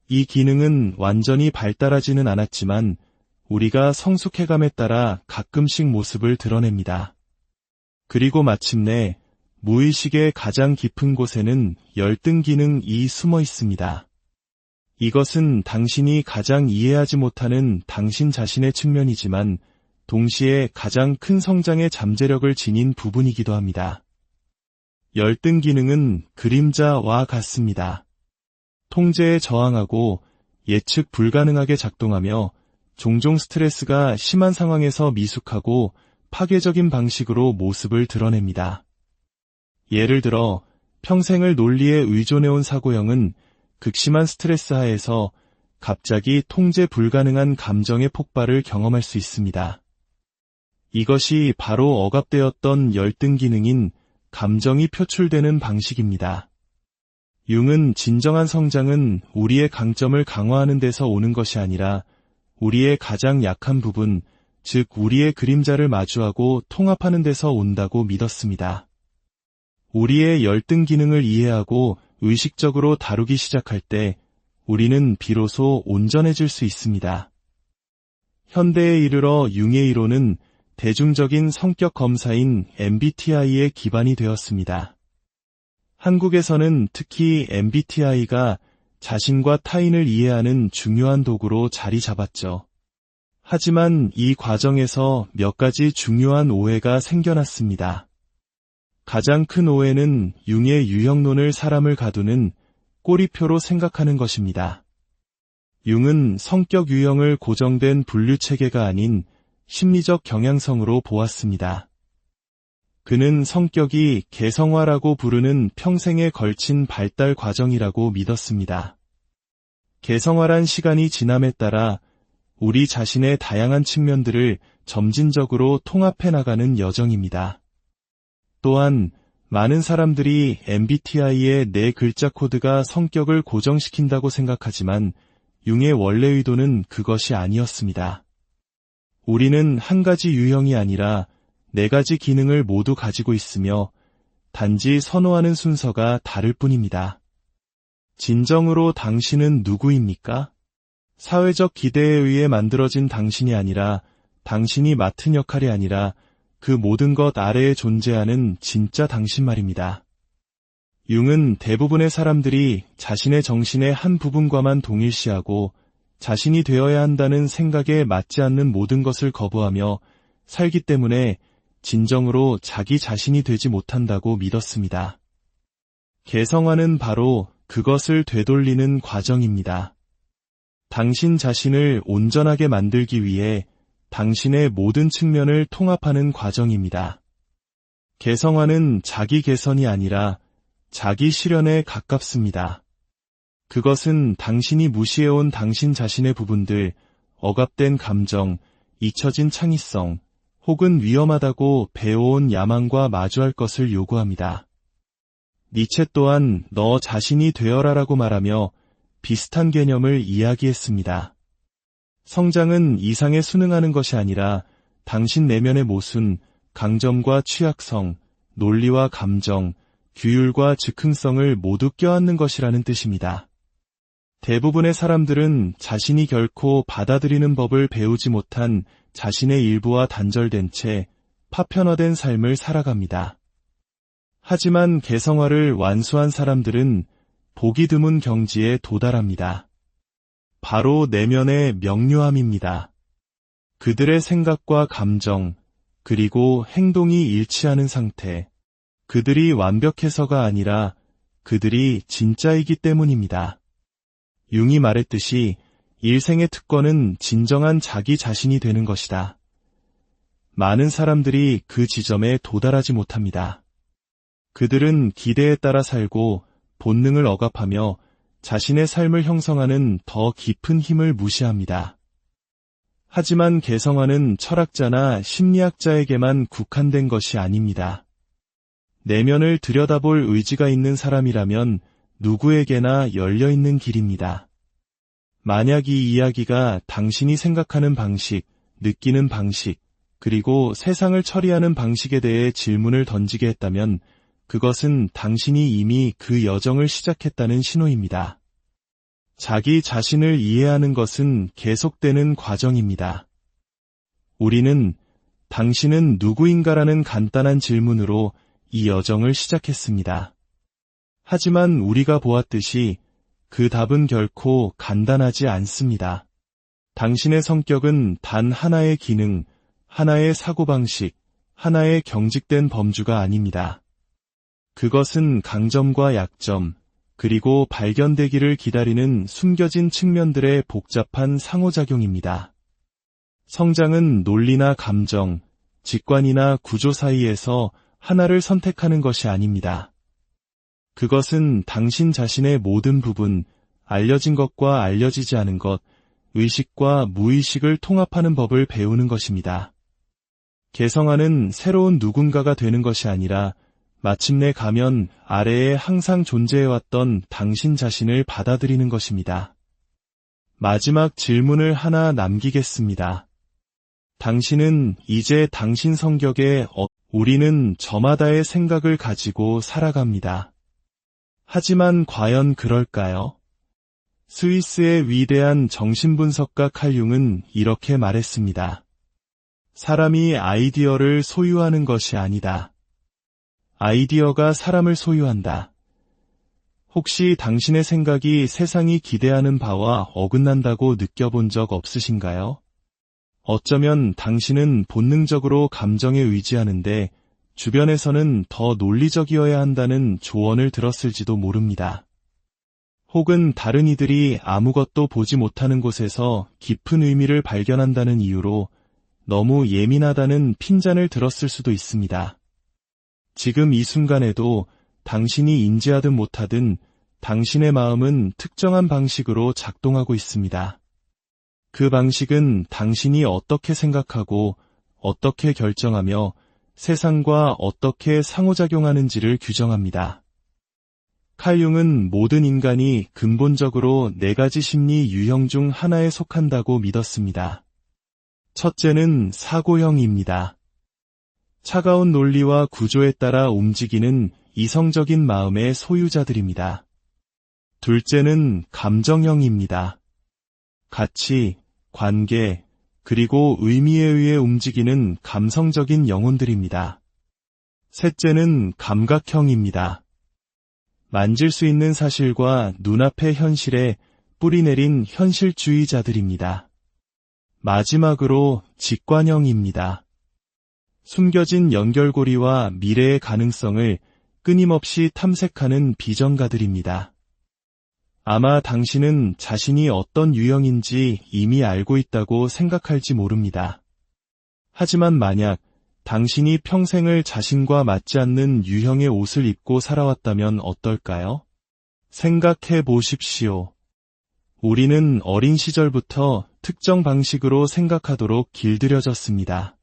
이 기능은 완전히 발달하지는 않았지만 우리가 성숙해감에 따라 가끔씩 모습을 드러냅니다. 그리고 마침내 무의식의 가장 깊은 곳에는 열등 기능이 숨어 있습니다. 이것은 당신이 가장 이해하지 못하는 당신 자신의 측면이지만 동시에 가장 큰 성장의 잠재력을 지닌 부분이기도 합니다. 열등 기능은 그림자와 같습니다. 통제에 저항하고 예측 불가능하게 작동하며 종종 스트레스가 심한 상황에서 미숙하고 파괴적인 방식으로 모습을 드러냅니다. 예를 들어 평생을 논리에 의존해온 사고형은 극심한 스트레스 하에서 갑자기 통제 불가능한 감정의 폭발을 경험할 수 있습니다. 이것이 바로 억압되었던 열등 기능인 감정이 표출되는 방식입니다. 융은 진정한 성장은 우리의 강점을 강화하는 데서 오는 것이 아니라 우리의 가장 약한 부분, 즉 우리의 그림자를 마주하고 통합하는 데서 온다고 믿었습니다. 우리의 열등 기능을 이해하고 의식적으로 다루기 시작할 때 우리는 비로소 온전해질 수 있습니다. 현대에 이르러 융의 이론은 대중적인 성격 검사인 MBTI의 기반이 되었습니다. 한국에서는 특히 MBTI가 자신과 타인을 이해하는 중요한 도구로 자리 잡았죠. 하지만 이 과정에서 몇 가지 중요한 오해가 생겨났습니다. 가장 큰 오해는 융의 유형론을 사람을 가두는 꼬리표로 생각하는 것입니다. 융은 성격 유형을 고정된 분류체계가 아닌 심리적 경향성으로 보았습니다. 그는 성격이 개성화라고 부르는 평생에 걸친 발달 과정이라고 믿었습니다. 개성화란 시간이 지남에 따라 우리 자신의 다양한 측면들을 점진적으로 통합해 나가는 여정입니다. 또한 많은 사람들이 MBTI의 4글자 코드가 성격을 고정시킨다고 생각하지만 융의 원래 의도는 그것이 아니었습니다. 우리는 한 가지 유형이 아니라 4가지 기능을 모두 가지고 있으며 단지 선호하는 순서가 다를 뿐입니다. 진정으로 당신은 누구입니까? 사회적 기대에 의해 만들어진 당신이 아니라 당신이 맡은 역할이 아니라 그 모든 것 아래에 존재하는 진짜 당신 말입니다. 융은 대부분의 사람들이 자신의 정신의 한 부분과만 동일시하고 자신이 되어야 한다는 생각에 맞지 않는 모든 것을 거부하며 살기 때문에 진정으로 자기 자신이 되지 못한다고 믿었습니다. 개성화는 바로 그것을 되돌리는 과정입니다. 당신 자신을 온전하게 만들기 위해 당신의 모든 측면을 통합하는 과정입니다. 개성화는 자기 개선이 아니라 자기 실현에 가깝습니다. 그것은 당신이 무시해온 당신 자신의 부분들, 억압된 감정, 잊혀진 창의성, 혹은 위험하다고 배워온 야망과 마주할 것을 요구합니다. 니체 또한 너 자신이 되어라라고 말하며 비슷한 개념을 이야기했습니다. 성장은 이상에 순응하는 것이 아니라 당신 내면의 모순, 강점과 취약성, 논리와 감정, 규율과 즉흥성을 모두 껴안는 것이라는 뜻입니다. 대부분의 사람들은 자신이 결코 받아들이는 법을 배우지 못한 자신의 일부와 단절된 채 파편화된 삶을 살아갑니다. 하지만 개성화를 완수한 사람들은 보기 드문 경지에 도달합니다. 바로 내면의 명료함입니다. 그들의 생각과 감정, 그리고 행동이 일치하는 상태, 그들이 완벽해서가 아니라 그들이 진짜이기 때문입니다. 융이 말했듯이 일생의 특권은 진정한 자기 자신이 되는 것이다. 많은 사람들이 그 지점에 도달하지 못합니다. 그들은 기대에 따라 살고 본능을 억압하며 자신의 삶을 형성하는 더 깊은 힘을 무시합니다. 하지만 개성화는 철학자나 심리학자에게만 국한된 것이 아닙니다. 내면을 들여다볼 의지가 있는 사람이라면 누구에게나 열려있는 길입니다. 만약 이 이야기가 당신이 생각하는 방식, 느끼는 방식, 그리고 세상을 처리하는 방식에 대해 질문을 던지게 했다면 그것은 당신이 이미 그 여정을 시작했다는 신호입니다. 자기 자신을 이해하는 것은 계속되는 과정입니다. 우리는 당신은 누구인가라는 간단한 질문으로 이 여정을 시작했습니다. 하지만 우리가 보았듯이 그 답은 결코 간단하지 않습니다. 당신의 성격은 단 하나의 기능, 하나의 사고방식, 하나의 경직된 범주가 아닙니다. 그것은 강점과 약점, 그리고 발견되기를 기다리는 숨겨진 측면들의 복잡한 상호작용입니다. 성장은 논리나 감정, 직관이나 구조 사이에서 하나를 선택하는 것이 아닙니다. 그것은 당신 자신의 모든 부분, 알려진 것과 알려지지 않은 것, 의식과 무의식을 통합하는 법을 배우는 것입니다. 개성화는 새로운 누군가가 되는 것이 아니라 마침내 가면 아래에 항상 존재해왔던 당신 자신을 받아들이는 것입니다. 마지막 질문을 하나 남기겠습니다. 당신은 이제 당신 성격에 우리는 저마다의 생각을 가지고 살아갑니다. 하지만 과연 그럴까요? 스위스의 위대한 정신분석가 칼 융은 이렇게 말했습니다. 사람이 아이디어를 소유하는 것이 아니다. 아이디어가 사람을 소유한다. 혹시 당신의 생각이 세상이 기대하는 바와 어긋난다고 느껴본 적 없으신가요? 어쩌면 당신은 본능적으로 감정에 의지하는데 주변에서는 더 논리적이어야 한다는 조언을 들었을지도 모릅니다. 혹은 다른 이들이 아무것도 보지 못하는 곳에서 깊은 의미를 발견한다는 이유로 너무 예민하다는 핀잔을 들었을 수도 있습니다. 지금 이 순간에도 당신이 인지하든 못하든 당신의 마음은 특정한 방식으로 작동하고 있습니다. 그 방식은 당신이 어떻게 생각하고 어떻게 결정하며 세상과 어떻게 상호작용하는지를 규정합니다. 칼 융은 모든 인간이 근본적으로 4가지 심리 유형 중 하나에 속한다고 믿었습니다. 첫째는 사고형입니다. 차가운 논리와 구조에 따라 움직이는 이성적인 마음의 소유자들입니다. 둘째는 감정형입니다. 가치, 관계, 그리고 의미에 의해 움직이는 감성적인 영혼들입니다. 셋째는 감각형입니다. 만질 수 있는 사실과 눈앞의 현실에 뿌리내린 현실주의자들입니다. 마지막으로 직관형입니다. 숨겨진 연결고리와 미래의 가능성을 끊임없이 탐색하는 비전가들입니다. 아마 당신은 자신이 어떤 유형인지 이미 알고 있다고 생각할지 모릅니다. 하지만 만약 당신이 평생을 자신과 맞지 않는 유형의 옷을 입고 살아왔다면 어떨까요? 생각해 보십시오. 우리는 어린 시절부터 특정 방식으로 생각하도록 길들여졌습니다.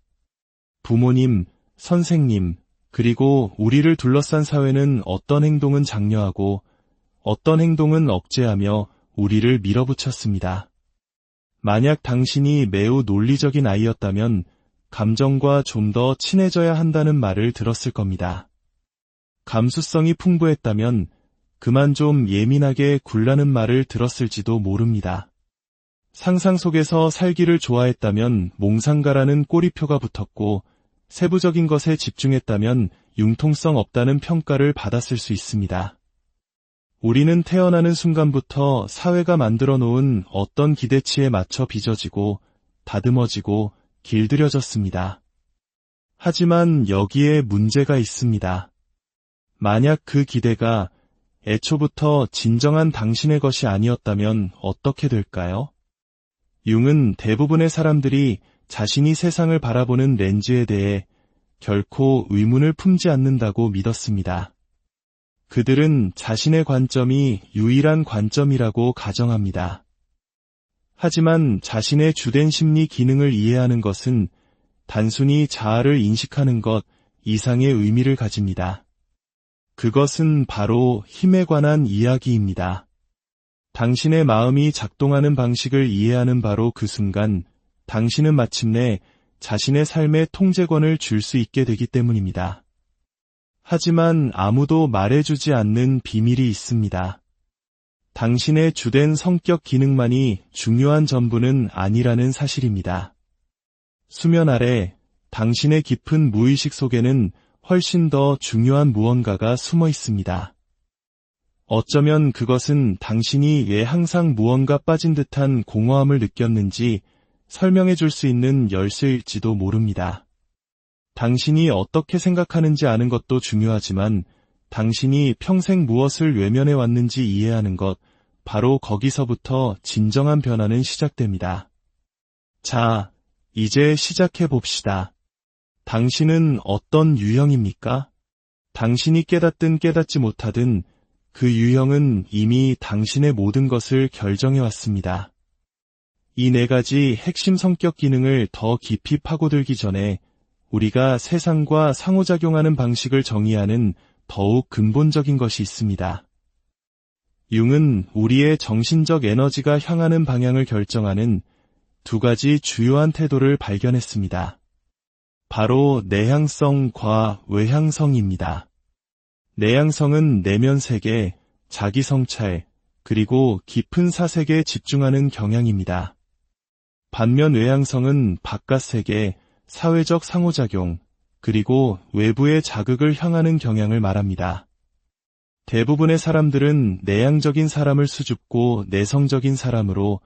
부모님, 선생님, 그리고 우리를 둘러싼 사회는 어떤 행동은 장려하고 어떤 행동은 억제하며 우리를 밀어붙였습니다. 만약 당신이 매우 논리적인 아이였다면 감정과 좀 더 친해져야 한다는 말을 들었을 겁니다. 감수성이 풍부했다면 그만 좀 예민하게 굴라는 말을 들었을지도 모릅니다. 상상 속에서 살기를 좋아했다면 몽상가라는 꼬리표가 붙었고 세부적인 것에 집중했다면 융통성 없다는 평가를 받았을 수 있습니다. 우리는 태어나는 순간부터 사회가 만들어 놓은 어떤 기대치에 맞춰 빚어지고 다듬어지고 길들여졌습니다. 하지만 여기에 문제가 있습니다. 만약 그 기대가 애초부터 진정한 당신의 것이 아니었다면 어떻게 될까요? 융은 대부분의 사람들이 자신이 세상을 바라보는 렌즈에 대해 결코 의문을 품지 않는다고 믿었습니다. 그들은 자신의 관점이 유일한 관점이라고 가정합니다. 하지만 자신의 주된 심리 기능을 이해하는 것은 단순히 자아를 인식하는 것 이상의 의미를 가집니다. 그것은 바로 힘에 관한 이야기입니다. 당신의 마음이 작동하는 방식을 이해하는 바로 그 순간 당신은 마침내 자신의 삶의 통제권을 줄 수 있게 되기 때문입니다. 하지만 아무도 말해주지 않는 비밀이 있습니다. 당신의 주된 성격 기능만이 중요한 전부는 아니라는 사실입니다. 수면 아래 당신의 깊은 무의식 속에는 훨씬 더 중요한 무언가가 숨어 있습니다. 어쩌면 그것은 당신이 왜 항상 무언가 빠진 듯한 공허함을 느꼈는지 설명해 줄 수 있는 열쇠일지도 모릅니다. 당신이 어떻게 생각하는지 아는 것도 중요하지만 당신이 평생 무엇을 외면해 왔는지 이해하는 것, 바로 거기서부터 진정한 변화는 시작됩니다. 자, 이제 시작해 봅시다. 당신은 어떤 유형입니까? 당신이 깨닫든 깨닫지 못하든 그 유형은 이미 당신의 모든 것을 결정해 왔습니다. 이 4가지 핵심 성격 기능을 더 깊이 파고들기 전에 우리가 세상과 상호작용하는 방식을 정의하는 더욱 근본적인 것이 있습니다. 융은 우리의 정신적 에너지가 향하는 방향을 결정하는 2가지 주요한 태도를 발견했습니다. 바로 내향성과 외향성입니다. 내향성은 내면 세계, 자기 성찰, 그리고 깊은 사색에 집중하는 경향입니다. 반면 외향성은 바깥 세계, 사회적 상호작용, 그리고 외부의 자극을 향하는 경향을 말합니다. 대부분의 사람들은 내향적인 사람을 수줍고 내성적인 사람으로,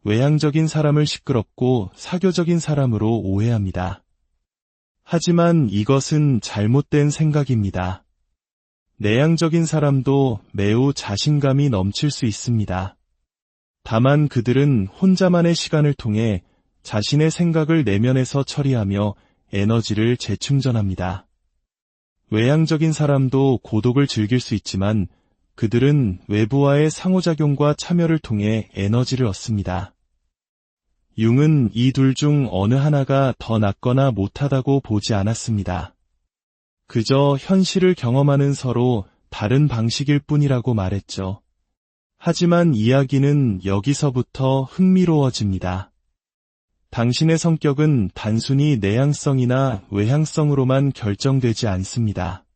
외향적인 사람을 시끄럽고 사교적인 사람으로 오해합니다. 하지만 이것은 잘못된 생각입니다. 내향적인 사람도 매우 자신감이 넘칠 수 있습니다. 다만 그들은 혼자만의 시간을 통해 자신의 생각을 내면에서 처리하며 에너지를 재충전합니다. 외향적인 사람도 고독을 즐길 수 있지만 그들은 외부와의 상호작용과 참여를 통해 에너지를 얻습니다. 융은 이 둘 중 어느 하나가 더 낫거나 못하다고 보지 않았습니다. 그저 현실을 경험하는 서로 다른 방식일 뿐이라고 말했죠. 하지만 이야기는 여기서부터 흥미로워집니다. 당신의 성격은 단순히 내향성이나 외향성으로만 결정되지 않습니다.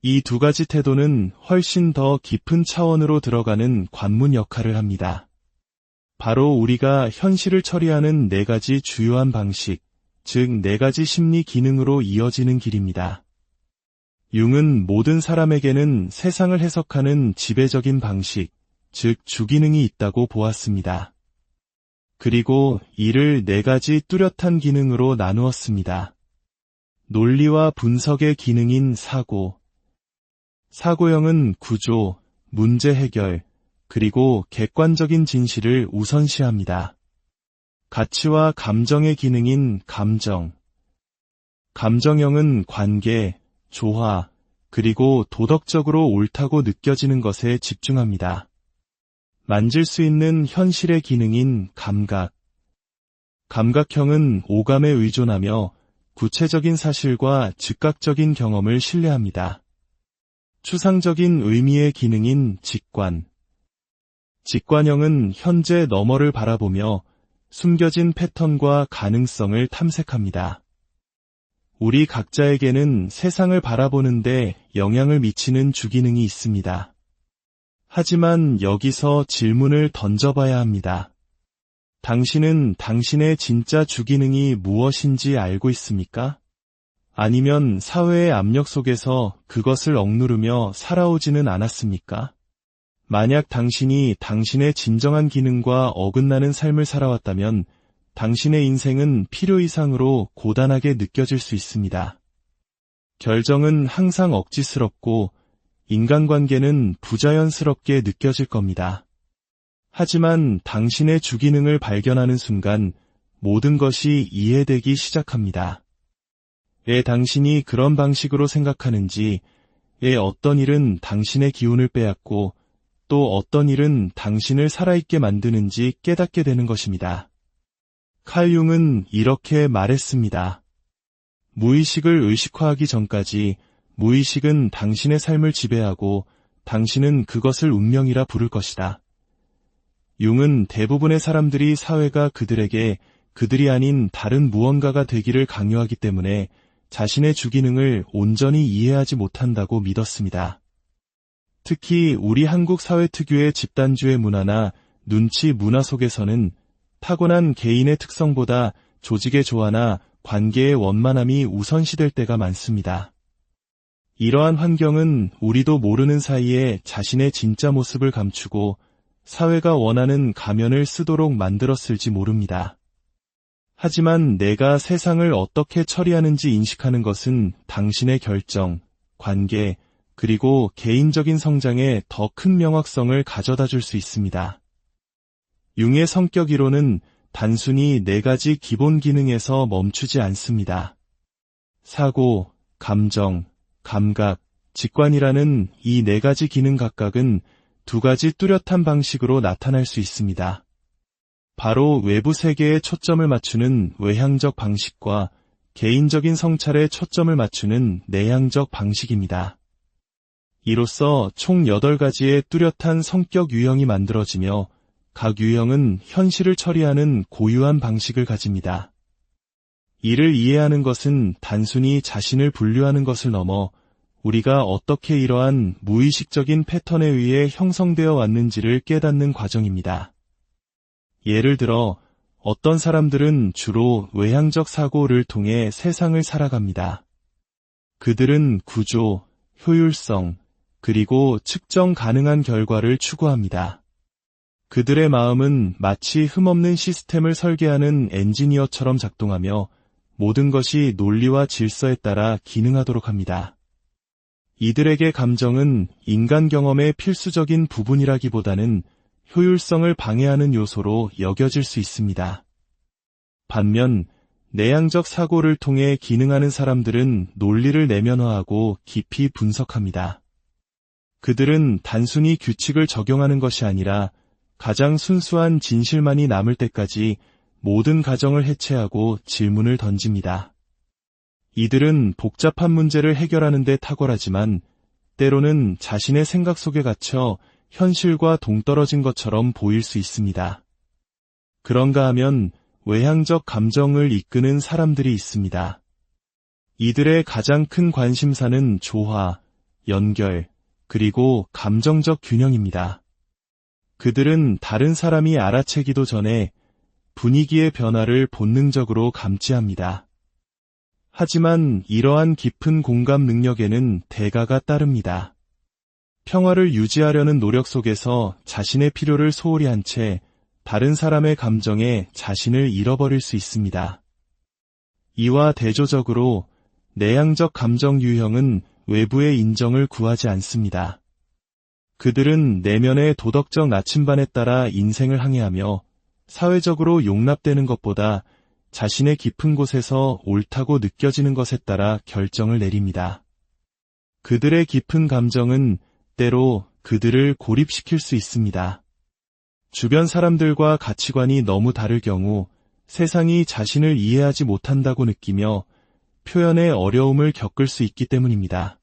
이 두 가지 태도는 훨씬 더 깊은 차원으로 들어가는 관문 역할을 합니다. 바로 우리가 현실을 처리하는 네 가지 주요한 방식, 즉 네 가지 심리 기능으로 이어지는 길입니다. 융은 모든 사람에게는 세상을 해석하는 지배적인 방식, 즉 주기능이 있다고 보았습니다. 그리고 이를 네 가지 뚜렷한 기능으로 나누었습니다. 논리와 분석의 기능인 사고, 사고형은 구조, 문제 해결, 그리고 객관적인 진실을 우선시합니다. 가치와 감정의 기능인 감정, 감정형은 관계, 조화, 그리고 도덕적으로 옳다고 느껴지는 것에 집중합니다. 만질 수 있는 현실의 기능인 감각, 감각형은 오감에 의존하며 구체적인 사실과 즉각적인 경험을 신뢰합니다. 추상적인 의미의 기능인 직관, 직관형은 현재 너머를 바라보며 숨겨진 패턴과 가능성을 탐색합니다. 우리 각자에게는 세상을 바라보는데 영향을 미치는 주기능이 있습니다. 하지만 여기서 질문을 던져봐야 합니다. 당신은 당신의 진짜 주기능이 무엇인지 알고 있습니까? 아니면 사회의 압력 속에서 그것을 억누르며 살아오지는 않았습니까? 만약 당신이 당신의 진정한 기능과 어긋나는 삶을 살아왔다면 당신의 인생은 필요 이상으로 고단하게 느껴질 수 있습니다. 결정은 항상 억지스럽고 인간관계는 부자연스럽게 느껴질 겁니다. 하지만 당신의 주기능을 발견하는 순간 모든 것이 이해되기 시작합니다. 왜 당신이 그런 방식으로 생각하는지, 왜 어떤 일은 당신의 기운을 빼앗고 또 어떤 일은 당신을 살아있게 만드는지 깨닫게 되는 것입니다. 칼 융은 이렇게 말했습니다. 무의식을 의식화하기 전까지 무의식은 당신의 삶을 지배하고 당신은 그것을 운명이라 부를 것이다. 융은 대부분의 사람들이 사회가 그들에게 그들이 아닌 다른 무언가가 되기를 강요하기 때문에 자신의 주기능을 온전히 이해하지 못한다고 믿었습니다. 특히 우리 한국 사회 특유의 집단주의 문화나 눈치 문화 속에서는 타고난 개인의 특성보다 조직의 조화나 관계의 원만함이 우선시될 때가 많습니다. 이러한 환경은 우리도 모르는 사이에 자신의 진짜 모습을 감추고 사회가 원하는 가면을 쓰도록 만들었을지 모릅니다. 하지만 내가 세상을 어떻게 처리하는지 인식하는 것은 당신의 결정, 관계, 그리고 개인적인 성장에 더 큰 명확성을 가져다 줄 수 있습니다. 융의 성격 이론은 단순히 네 가지 기본 기능에서 멈추지 않습니다. 사고, 감정, 감각, 직관이라는 이 네 가지 기능 각각은 두 가지 뚜렷한 방식으로 나타날 수 있습니다. 바로 외부 세계에 초점을 맞추는 외향적 방식과 개인적인 성찰에 초점을 맞추는 내향적 방식입니다. 이로써 총 8가지의 뚜렷한 성격 유형이 만들어지며 각 유형은 현실을 처리하는 고유한 방식을 가집니다. 이를 이해하는 것은 단순히 자신을 분류하는 것을 넘어 우리가 어떻게 이러한 무의식적인 패턴에 의해 형성되어 왔는지를 깨닫는 과정입니다. 예를 들어 어떤 사람들은 주로 외향적 사고를 통해 세상을 살아갑니다. 그들은 구조, 효율성, 그리고 측정 가능한 결과를 추구합니다. 그들의 마음은 마치 흠없는 시스템을 설계하는 엔지니어처럼 작동하며 모든 것이 논리와 질서에 따라 기능하도록 합니다. 이들에게 감정은 인간 경험의 필수적인 부분이라기보다는 효율성을 방해하는 요소로 여겨질 수 있습니다. 반면 내향적 사고를 통해 기능하는 사람들은 논리를 내면화하고 깊이 분석합니다. 그들은 단순히 규칙을 적용하는 것이 아니라 가장 순수한 진실만이 남을 때까지 모든 가정을 해체하고 질문을 던집니다. 이들은 복잡한 문제를 해결하는 데 탁월하지만 때로는 자신의 생각 속에 갇혀 현실과 동떨어진 것처럼 보일 수 있습니다. 그런가 하면 외향적 감정을 이끄는 사람들이 있습니다. 이들의 가장 큰 관심사는 조화, 연결, 그리고 감정적 균형입니다. 그들은 다른 사람이 알아채기도 전에 분위기의 변화를 본능적으로 감지합니다. 하지만 이러한 깊은 공감 능력에는 대가가 따릅니다. 평화를 유지하려는 노력 속에서 자신의 필요를 소홀히 한 채 다른 사람의 감정에 자신을 잃어버릴 수 있습니다. 이와 대조적으로 내향적 감정 유형은 외부의 인정을 구하지 않습니다. 그들은 내면의 도덕적 나침반에 따라 인생을 항해하며 사회적으로 용납되는 것보다 자신의 깊은 곳에서 옳다고 느껴지는 것에 따라 결정을 내립니다. 그들의 깊은 감정은 때로 그들을 고립시킬 수 있습니다. 주변 사람들과 가치관이 너무 다를 경우 세상이 자신을 이해하지 못한다고 느끼며 표현의 어려움을 겪을 수 있기 때문입니다.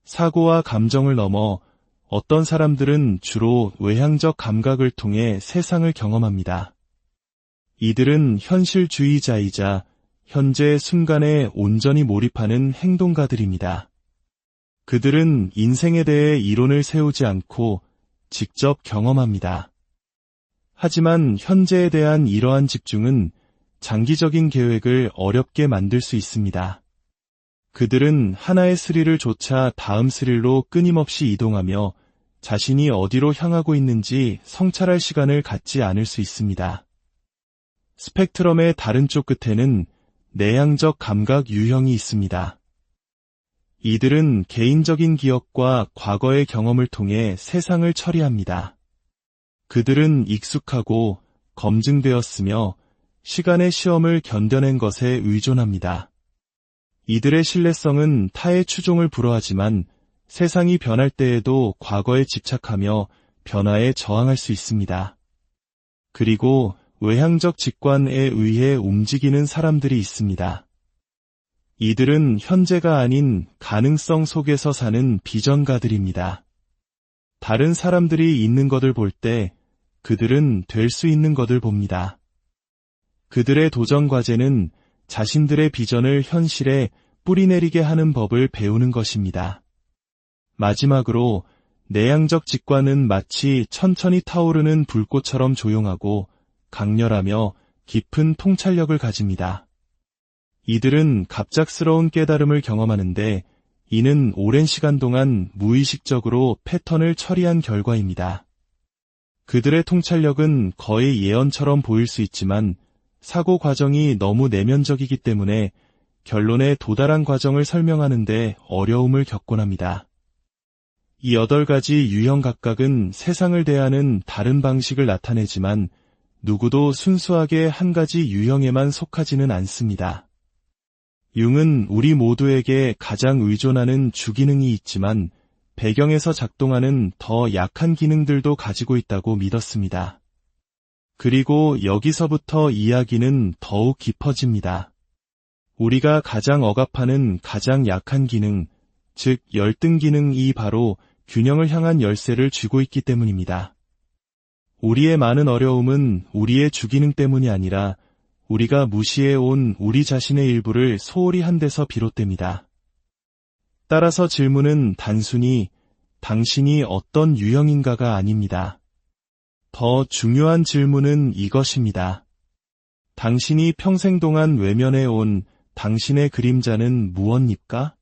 사고와 감정을 넘어 어떤 사람들은 주로 외향적 감각을 통해 세상을 경험합니다. 이들은 현실주의자이자 현재 순간에 온전히 몰입하는 행동가들입니다. 그들은 인생에 대해 이론을 세우지 않고 직접 경험합니다. 하지만 현재에 대한 이러한 집중은 장기적인 계획을 어렵게 만들 수 있습니다. 그들은 하나의 스릴을 좇아 다음 스릴로 끊임없이 이동하며 자신이 어디로 향하고 있는지 성찰할 시간을 갖지 않을 수 있습니다. 스펙트럼의 다른 쪽 끝에는 내향적 감각 유형이 있습니다. 이들은 개인적인 기억과 과거의 경험을 통해 세상을 처리합니다. 그들은 익숙하고 검증되었으며 시간의 시험을 견뎌낸 것에 의존합니다. 이들의 신뢰성은 타의 추종을 불허하지만 세상이 변할 때에도 과거에 집착하며 변화에 저항할 수 있습니다. 그리고 외향적 직관에 의해 움직이는 사람들이 있습니다. 이들은 현재가 아닌 가능성 속에서 사는 비전가들입니다. 다른 사람들이 있는 것을 볼 때 그들은 될 수 있는 것을 봅니다. 그들의 도전 과제는 자신들의 비전을 현실에 뿌리내리게 하는 법을 배우는 것입니다. 마지막으로 내향적 직관은 마치 천천히 타오르는 불꽃처럼 조용하고 강렬하며 깊은 통찰력을 가집니다. 이들은 갑작스러운 깨달음을 경험하는데 이는 오랜 시간 동안 무의식적으로 패턴을 처리한 결과입니다. 그들의 통찰력은 거의 예언처럼 보일 수 있지만 사고 과정이 너무 내면적이기 때문에 결론에 도달한 과정을 설명하는 데 어려움을 겪곤 합니다. 이 8가지 유형 각각은 세상을 대하는 다른 방식을 나타내지만 누구도 순수하게 한 가지 유형에만 속하지는 않습니다. 융은 우리 모두에게 가장 의존하는 주기능이 있지만 배경에서 작동하는 더 약한 기능들도 가지고 있다고 믿었습니다. 그리고 여기서부터 이야기는 더욱 깊어집니다. 우리가 가장 억압하는 가장 약한 기능, 즉 열등 기능이 바로 균형을 향한 열쇠를 쥐고 있기 때문입니다. 우리의 많은 어려움은 우리의 주기능 때문이 아니라 우리가 무시해온 우리 자신의 일부를 소홀히 한 데서 비롯됩니다. 따라서 질문은 단순히 당신이 어떤 유형인가가 아닙니다. 더 중요한 질문은 이것입니다. 당신이 평생 동안 외면해온 당신의 그림자는 무엇입니까?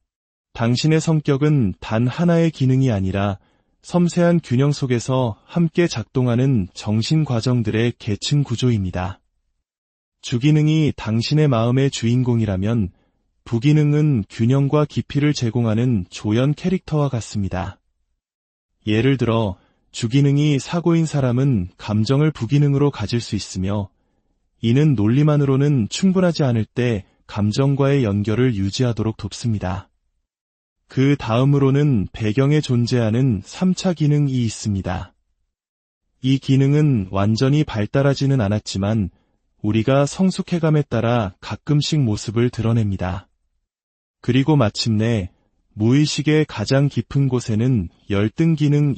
당신의 성격은 단 하나의 기능이 아니라 섬세한 균형 속에서 함께 작동하는 정신 과정들의 계층 구조입니다. 주기능이 당신의 마음의 주인공이라면 부기능은 균형과 깊이를 제공하는 조연 캐릭터와 같습니다. 예를 들어 주기능이 사고인 사람은 감정을 부기능으로 가질 수 있으며 이는 논리만으로는 충분하지 않을 때 감정과의 연결을 유지하도록 돕습니다. 그 다음으로는 배경에 존재하는 3차 기능이 있습니다. 이 기능은 완전히 발달하지는 않았지만 우리가 성숙해감에 따라 가끔씩 모습을 드러냅니다. 그리고 마침내 무의식의 가장 깊은 곳에는 열등 기능